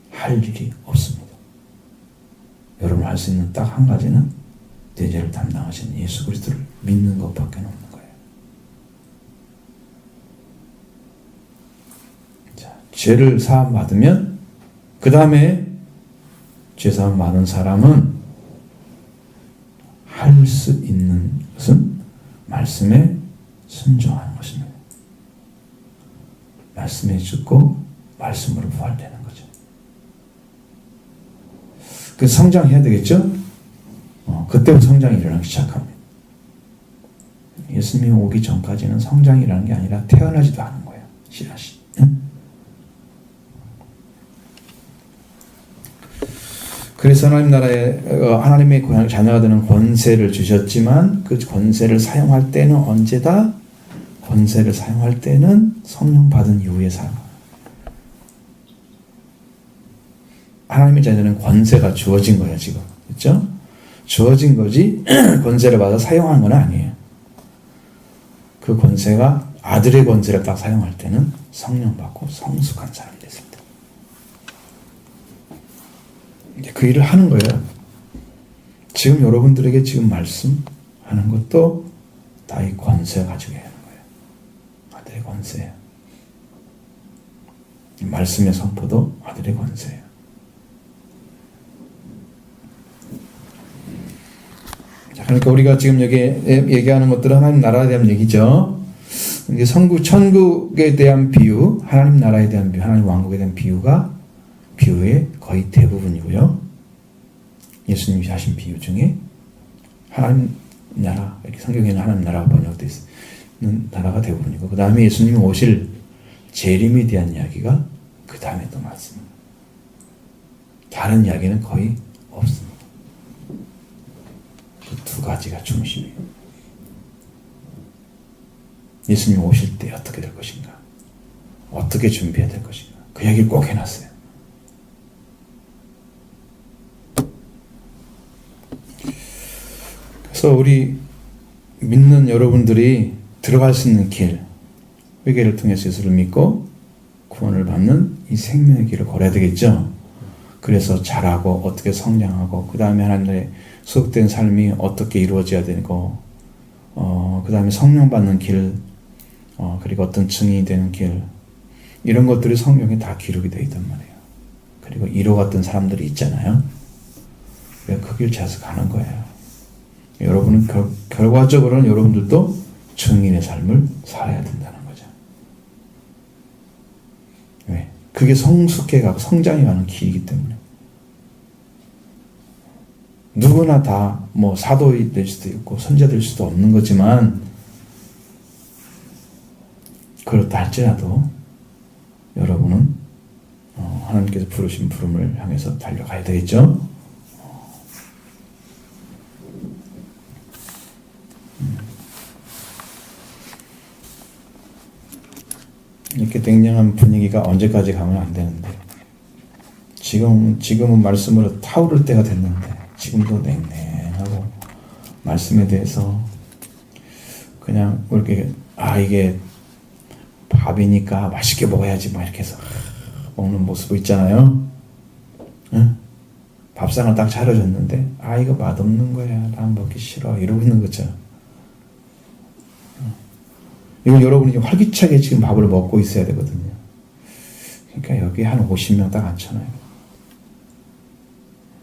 할 일이 없습니다. 여러분 할 수 있는 딱 한 가지는 내 죄를 담당하신 예수 그리스도를 믿는 것밖에 없는 거예요. 자, 죄를 사함 받으면 그 다음에 죄 사함 받은 사람은 할 수 있는 것은 말씀에 순종하는 것입니다. 말씀에 죽고 말씀으로 부활되는 거죠. 그 성장해야 되겠죠? 그때부터 성장이 일어나기 시작합니다. 예수님이 오기 전까지는 성장이라는 게 아니라 태어나지도 않은 거예요. 씨앗이. 그래서 하나님 나라에 하나님의 자녀가 되는 권세를 주셨지만 그 권세를 사용할 때는 언제다? 권세를 사용할 때는 성령 받은 이후에 사용합니다. 하나님의 자녀는 권세가 주어진 거예요, 지금. 그렇죠? 주어진 거지 권세를 받아 사용한 건 아니에요. 그 권세가 아들의 권세를 딱 사용할 때는 성령 받고 성숙한 사람이 됐습니다. 그 일을 하는 거예요. 지금 여러분들에게 지금 말씀하는 것도 다 이 권세 가지고 하는 거예요. 아들의 권세예요. 말씀의 선포도 아들의 권세예요. 자, 그러니까 우리가 지금 여기 얘기하는 것들은 하나님 나라에 대한 얘기죠. 이게 천국에 대한 비유, 하나님 나라에 대한 비유, 하나님 왕국에 대한 비유의 거의 대부분이고요. 예수님이 하신 비유 중에 하나님 나라, 이렇게 성경에는 하나님 나라가 번역되어 있는 나라가 대부분이고, 그 다음에 예수님이 오실 재림에 대한 이야기가 그 다음에 또 많습니다. 다른 이야기는 거의 없습니다. 그 두 가지가 중심이에요. 예수님 오실 때 어떻게 될 것인가, 어떻게 준비해야 될 것인가, 그 이야기를 꼭 해놨어요. 그래서 우리 믿는 여러분들이 들어갈 수 있는 길, 회개를 통해서 예수를 믿고 구원을 받는 이 생명의 길을 걸어야 되겠죠. 그래서 잘하고 어떻게 성장하고 그 다음에 하나님의 수록된 삶이 어떻게 이루어져야 되고 그 다음에 성령 받는 길, 그리고 어떤 증인이 되는 길, 이런 것들이 성경에 다 기록이 되어 있단 말이에요. 그리고 이루어갔던 사람들이 있잖아요. 그 길 찾아서 가는 거예요. 여러분은 결과적으로는 여러분들도 증인의 삶을 살아야 된다는 거죠. 왜? 그게 성숙해가고 성장해가는 길이기 때문에. 누구나 다 뭐 사도이 될 수도 있고 선자 될 수도 없는 거지만, 그렇다 할지라도 여러분은 하나님께서 부르신 부름을 향해서 달려가야 되겠죠. 이렇게 냉정한 분위기가 언제까지 가면 안 되는데, 지금은 말씀으로 타오를 때가 됐는데 지금도 냉랭하고 말씀에 대해서 그냥 이렇게 이게 밥이니까 맛있게 먹어야지 막 이렇게 해서 먹는 모습 있잖아요. 응? 밥상을 딱 차려줬는데 이거 맛없는 거야. 난 먹기 싫어. 이러고 있는 거죠. 이건 여러분이 활기차게 지금 밥을 먹고 있어야 되거든요. 그러니까 여기 한 50명 딱 앉잖아요.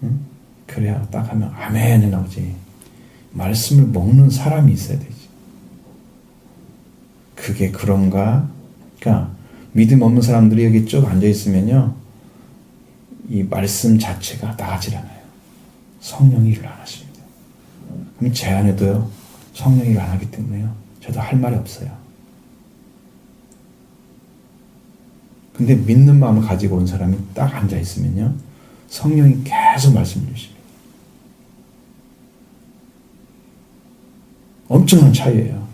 응? 그래야 딱 하면 아멘이 나오지. 말씀을 먹는 사람이 있어야 되지. 그게 그런가? 그러니까 믿음 없는 사람들이 여기 쭉 앉아 있으면요, 이 말씀 자체가 나가질 않아요. 성령이 일을 안 하십니다. 그럼 제 안에도요, 성령이 일을 안 하기 때문에요, 저도 할 말이 없어요. 근데 믿는 마음을 가지고 온 사람이 딱 앉아 있으면요, 성령이 계속 말씀을 주십니다. 엄청난 차이예요.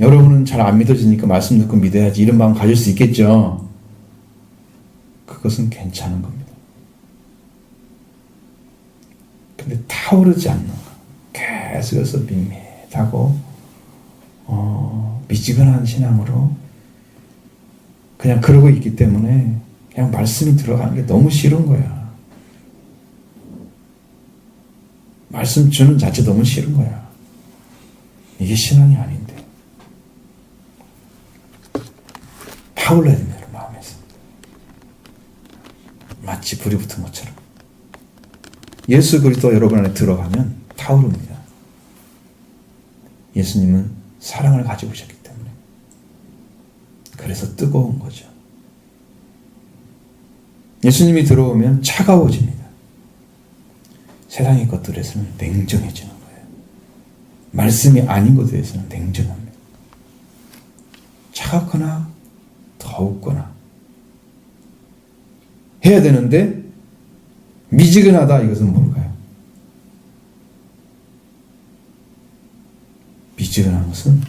여러분은 잘 안 믿어지니까 말씀 듣고 믿어야지 이런 마음 가질 수 있겠죠. 그것은 괜찮은 겁니다. 근데 타오르지 않는 거, 계속해서 밋밋하고 미지근한 신앙으로 그냥 그러고 있기 때문에 그냥 말씀이 들어가는 게 너무 싫은 거야. 말씀 주는 자체 너무 싫은 거야. 이게 신앙이 아닌데. 타올라야 됩니다. 마음에서. 마치 불이 붙은 것처럼. 예수 그리스도 여러분 안에 들어가면 타오릅니다. 예수님은 사랑을 가지고 오셨기 때문에. 그래서 뜨거운 거죠. 예수님이 들어오면 차가워집니다. 세상의 것들에서는 냉정해지는 거예요. 말씀이 아닌 것에 대해서는 냉정합니다. 차갑거나 더웠거나 해야 되는데 미지근하다. 이것은 뭘까요? 미지근한 것은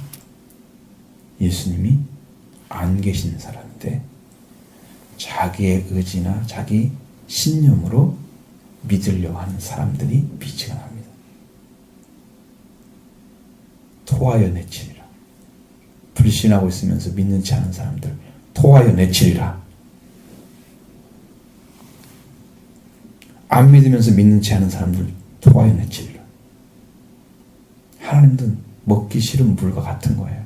예수님이 안 계신 사람인데 자기의 의지나 자기 신념으로 믿으려고 하는 사람들이 미지근합니다. 토하여 내치리라. 불신하고 있으면서 믿는지 않은 사람들 토하여 내치리라. 안 믿으면서 믿는지 않은 사람들 토하여 내치리라. 하나님은 먹기 싫은 물과 같은 거예요.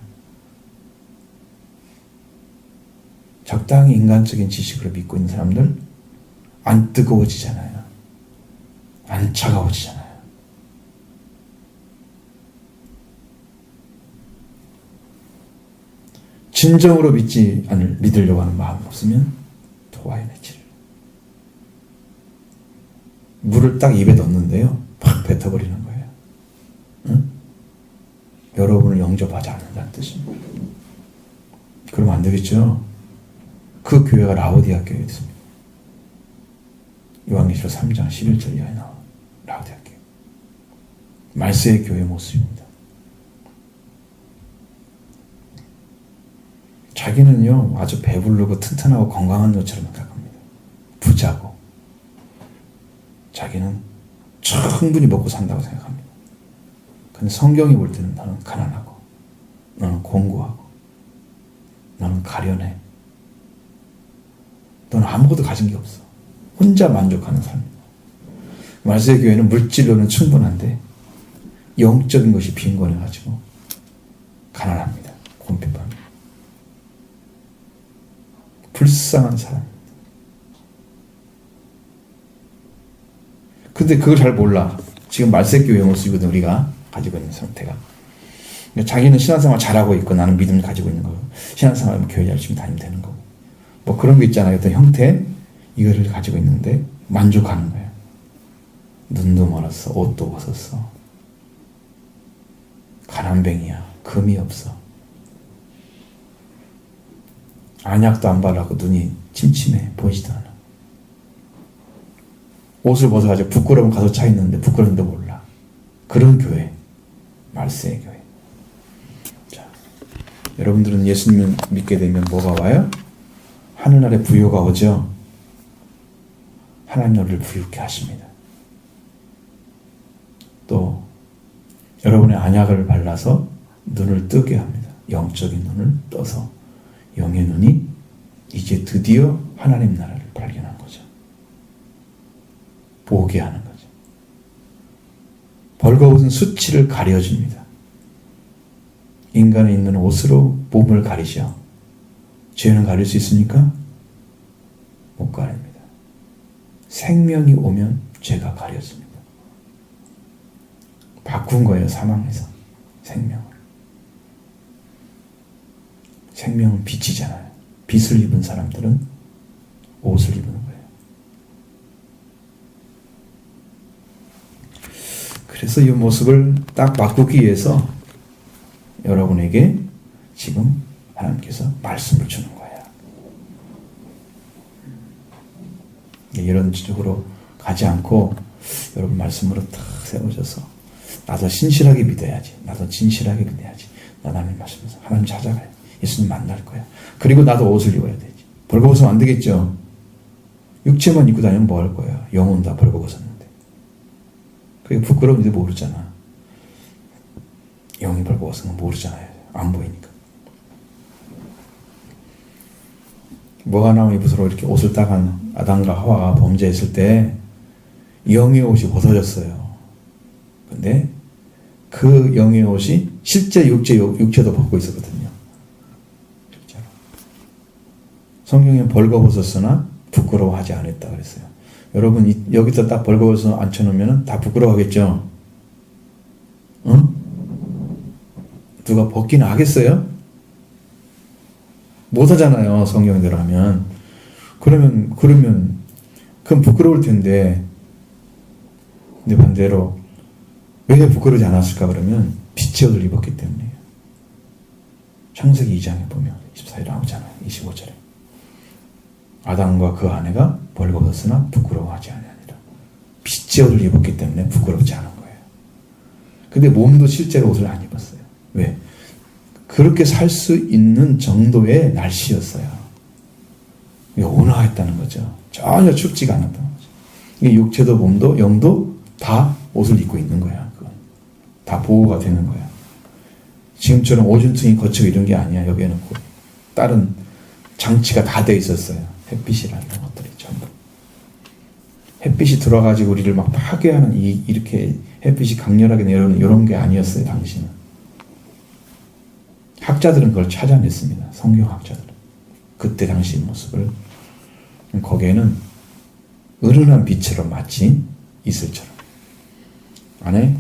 적당히 인간적인 지식으로 믿고 있는 사람들 안 뜨거워지잖아요. 안 차가워지잖아요. 진정으로 믿으려고 하는 마음 없으면 토하여 내치리라. 물을 딱 입에 넣는데요, 팍 뱉어버리는 거예요. 응? 여러분을 영접하지 않는다는 뜻입니다. 그러면 안 되겠죠? 그 교회가 라오디아 교회였습니다. 요한계시록 3장 11절 이하에 나와 라오디아 교회. 말세의 교회 모습입니다. 자기는요, 아주 배부르고 튼튼하고 건강한 것처럼 생각합니다. 부자고. 자기는 충분히 먹고 산다고 생각합니다. 근데 성경이 볼 때는 너는 가난하고, 너는 공고하고, 너는 가련해. 너는 아무것도 가진 게 없어. 혼자 만족하는 삶입니다. 말세의 교회는 물질로는 충분한데 영적인 것이 빈곤해가지고 가난합니다. 곤핍합니다. 불쌍한 사람. 근데 그걸 잘 몰라. 지금 말세교회 모습이거든, 우리가 가지고 있는 상태가. 자기는 신앙생활 잘하고 있고 나는 믿음을 가지고 있는 거고, 신앙생활하면 교회 열심히 다니면 되는 거고, 뭐 그런 거 있잖아요. 어떤 형태, 이거를 가지고 있는데 만족하는 거예요. 눈도 멀었어, 옷도 벗었어, 가난뱅이야, 금이 없어, 안약도 안 바르고 눈이 침침해, 보이지도 않아. 옷을 벗어가지고 부끄러움 가득 차 있는데 부끄러움도 몰라. 그런 교회, 말세의 교회. 자, 여러분들은 예수님을 믿게 되면 뭐가 와요? 하늘나라의 부요가 오죠. 하나님 너를 부유케 하십니다. 또 여러분의 안약을 발라서 눈을 뜨게 합니다. 영적인 눈을 떠서 영의 눈이 이제 드디어 하나님 나라를 발견한 거죠. 보게 하는 거죠. 벌거벗은 수치를 가려줍니다. 인간이 입는 옷으로 몸을 가리죠. 죄는 가릴 수 있습니까? 못 가립니다. 생명이 오면 죄가 가려집니다. 바꾼 거예요. 사망에서 생명을. 생명은 빛이잖아요. 빛을 입은 사람들은 옷을 입는 거예요. 그래서 이 모습을 딱 바꾸기 위해서 여러분에게 지금 하나님께서 말씀을 주는 거예요. 이런 쪽으로 가지 않고 여러분 말씀으로 탁 세우셔서 나도 신실하게 믿어야지. 나도 진실하게 믿어야지. 나 하나님 말씀에서 하나님 찾아가요. 예수님 만날 거야. 그리고 나도 옷을 입어야 되지. 벌거벗으면 안 되겠죠. 육체만 입고 다니면 뭐 할 거야. 영혼 다 벌거벗었는데. 그게 부끄러운지 모르잖아. 영이 벌거벗은 건 모르잖아요. 안 보이니까. 뭐가 나오니 부스로 이렇게 옷을 따간 아담과 하와가 범죄했을 때 영의 옷이 벗어졌어요. 근데 그 영의 옷이 실제 육체도 벗고 있었거든요. 실제로. 성경에 벌거벗었으나 부끄러워하지 않았다 그랬어요. 여러분 여기서 딱 벌거벗어 앉혀놓으면 다 부끄러워하겠죠? 응? 누가 벗기는 하겠어요? 못하잖아요. 성경대로 하면. 그러면 그건 부끄러울 텐데. 근데 반대로 왜 부끄러우지 않았을까 그러면 빛의 옷을 입었기 때문이에요. 창세기 2장에 보면 24일 나오잖아요. 25절에. 아담과 그 아내가 벌거벗으나 부끄러워하지 아니하니라. 빛의 옷을 입었기 때문에 부끄럽지 않은 거예요. 근데 몸도 실제로 옷을 안 입었어요. 왜? 그렇게 살 수 있는 정도의 날씨였어요. 온화했다는 거죠. 전혀 춥지가 않았다는 거죠. 이게 육체도 몸도 영도 다 옷을 입고 있는 거야. 그건. 다 보호가 되는 거야. 지금처럼 오줌통이 거치고 이런 게 아니야. 여기에는 다른 장치가 다 돼 있었어요. 햇빛이라는 것들이 전부. 햇빛이 들어가지고 우리를 막 파괴하는 이렇게 햇빛이 강렬하게 내려오는 이런 게 아니었어요. 당시는. 학자들은 그걸 찾아냈습니다. 성경학자들은. 그때 당시 모습을. 거기에는 은은한 빛처럼 마치 이슬처럼. 안에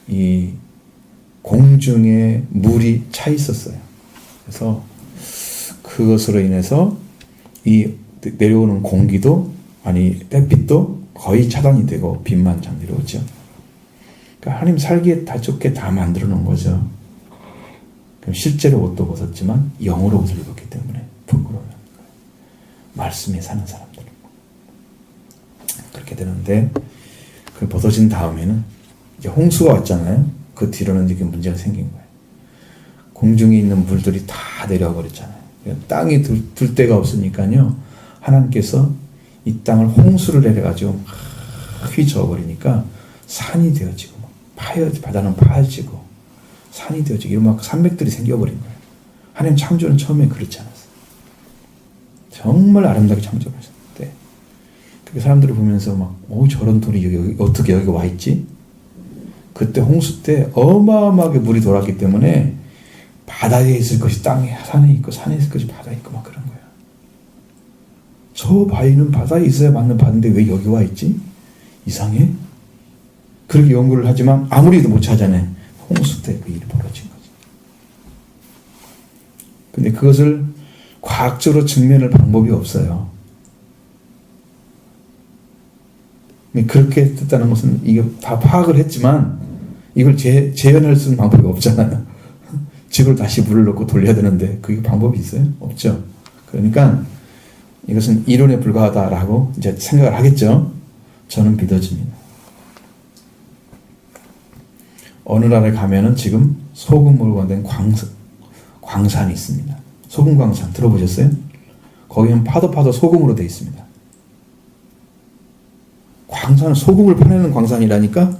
이 공중에 물이 차 있었어요. 그래서 그것으로 인해서 이 내려오는 공기도 햇빛도 거의 차단이 되고 빛만 잘 내려오죠. 그러니까 하나님 살기에 다 좋게 다 만들어 놓은 거죠. 실제로 옷도 벗었지만 영으로 옷을 입었기 때문에 부끄러워하는 거예요. 말씀에 사는 사람들. 그렇게 되는데 그 벗어진 다음에는 이제 홍수가 왔잖아요. 그 뒤로는 이제 문제가 생긴 거예요. 공중에 있는 물들이 다 내려와 버렸잖아요. 땅이 둘 데가 없으니까요. 하나님께서 이 땅을 홍수를 내려가지고 휘저어버리니까 산이 되어지고 바다는 파여지고 산이 되어지고 이런 막 산맥들이 생겨버린 거예요. 하나님 창조는 처음에 그렇지 않았어요. 정말 아름답게 창조하셨는데 그 사람들이 보면서 막 저런 돌이 어떻게 여기 와 있지? 그때 홍수 때 어마어마하게 물이 돌았기 때문에 바다에 있을 것이 땅에 산에 있고 산에 있을 것이 바다에 있고 막 그런 거야. 저 바위는 바다에 있어야 맞는 바다인데 왜 여기 와 있지? 이상해? 그렇게 연구를 하지만 아무리도 못 찾아내. 홍수 때 그 일이 벌어진 거지. 근데 그것을 과학적으로 증명할 방법이 없어요. 그렇게 됐다는 것은 이게 다 파악을 했지만 이걸 재현할 수 있는 방법이 없잖아요. 집을 다시 물을 넣고 돌려야 되는데 그게 방법이 있어요? 없죠. 그러니까 이것은 이론에 불과하다라고 이제 생각을 하겠죠. 저는 믿어집니다. 어느 나라에 가면은 지금 소금으로 만든 광산이 있습니다. 소금 광산 들어보셨어요? 거기는 파도 소금으로 되어 있습니다. 광산, 소금을 파내는 광산이라니까?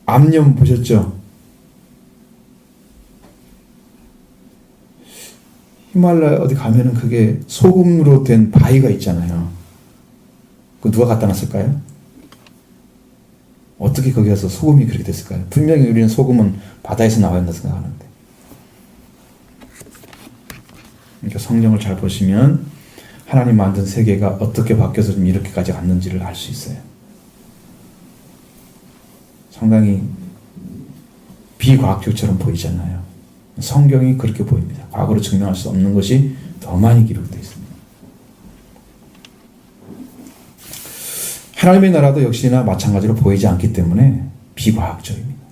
암염 보셨죠? 히말라야 어디 가면은 그게 소금으로 된 바위가 있잖아요. 그 누가 갖다 놨을까요? 어떻게 거기 가서 소금이 그렇게 됐을까요? 분명히 우리는 소금은 바다에서 나와야 한다 생각하는데. 그러니까 성경을 잘 보시면 하나님 만든 세계가 어떻게 바뀌어서 좀 이렇게까지 갔는지를 알 수 있어요. 상당히 비과학적처럼 보이잖아요. 성경이 그렇게 보입니다. 과거로 증명할 수 없는 것이 더 많이 기록되어 있습니다. 하나님의 나라도 역시나 마찬가지로 보이지 않기 때문에 비과학적입니다.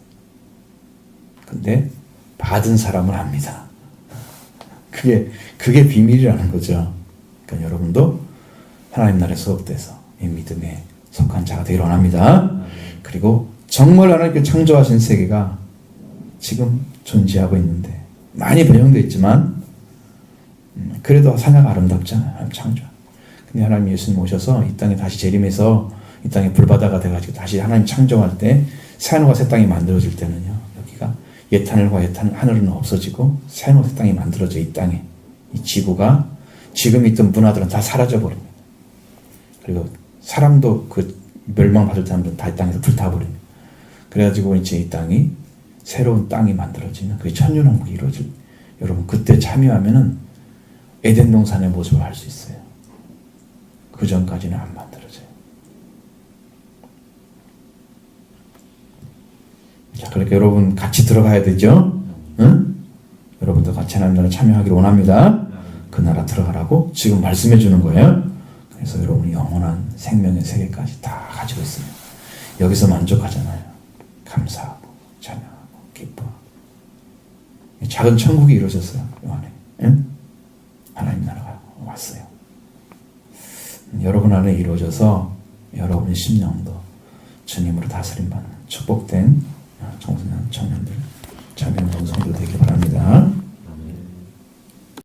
근데 받은 사람은 압니다. 그게 비밀이라는 거죠. 그러니까 여러분도 하나님 나라에 소속돼서 이 믿음에 속한 자가 되기를 원합니다. 그리고 정말 하나님께 창조하신 세계가 지금 존재하고 있는데 많이 변형되어 있지만 그래도 하나가 아름답잖아요. 하나님 창조. 근데 하나님 예수님 오셔서 이 땅에 다시 재림해서 이 땅에 불바다가 돼가지고 다시 하나님 창조할 때 새하늘과 새 땅이 만들어질 때는요. 여기가 옛 하늘과 옛 하늘은 없어지고 새하늘과 새 땅이 만들어져 이 땅에 이 지구가 지금 있던 문화들은 다 사라져버립니다. 그리고 사람도 그 멸망받을 사람들은 다 이 땅에서 불타버립니다. 그래가지고 이제 이 땅이 새로운 땅이 만들어지는 그게 천년왕국이 이루어질. 여러분 그때 참여하면은 에덴 동산의 모습을 알 수 있어요. 그 전까지는 안 만들어져요. 자, 그렇게 여러분 같이 들어가야 되죠? 응? 여러분도 같이 하나님 나라 참여하기를 원합니다. 그 나라 들어가라고 지금 말씀해 주는 거예요. 그래서 여러분이 영원한 생명의 세계까지 다 가지고 있습니다. 여기서 만족하잖아요. 감사하고 찬양하고 기뻐하고 작은 천국이 이루어졌어요. 이 안에. 응? 하나님 나라가 왔어요. 여러분 안에 이루어져서 여러분의 심령도 주님으로 다스림받는 축복된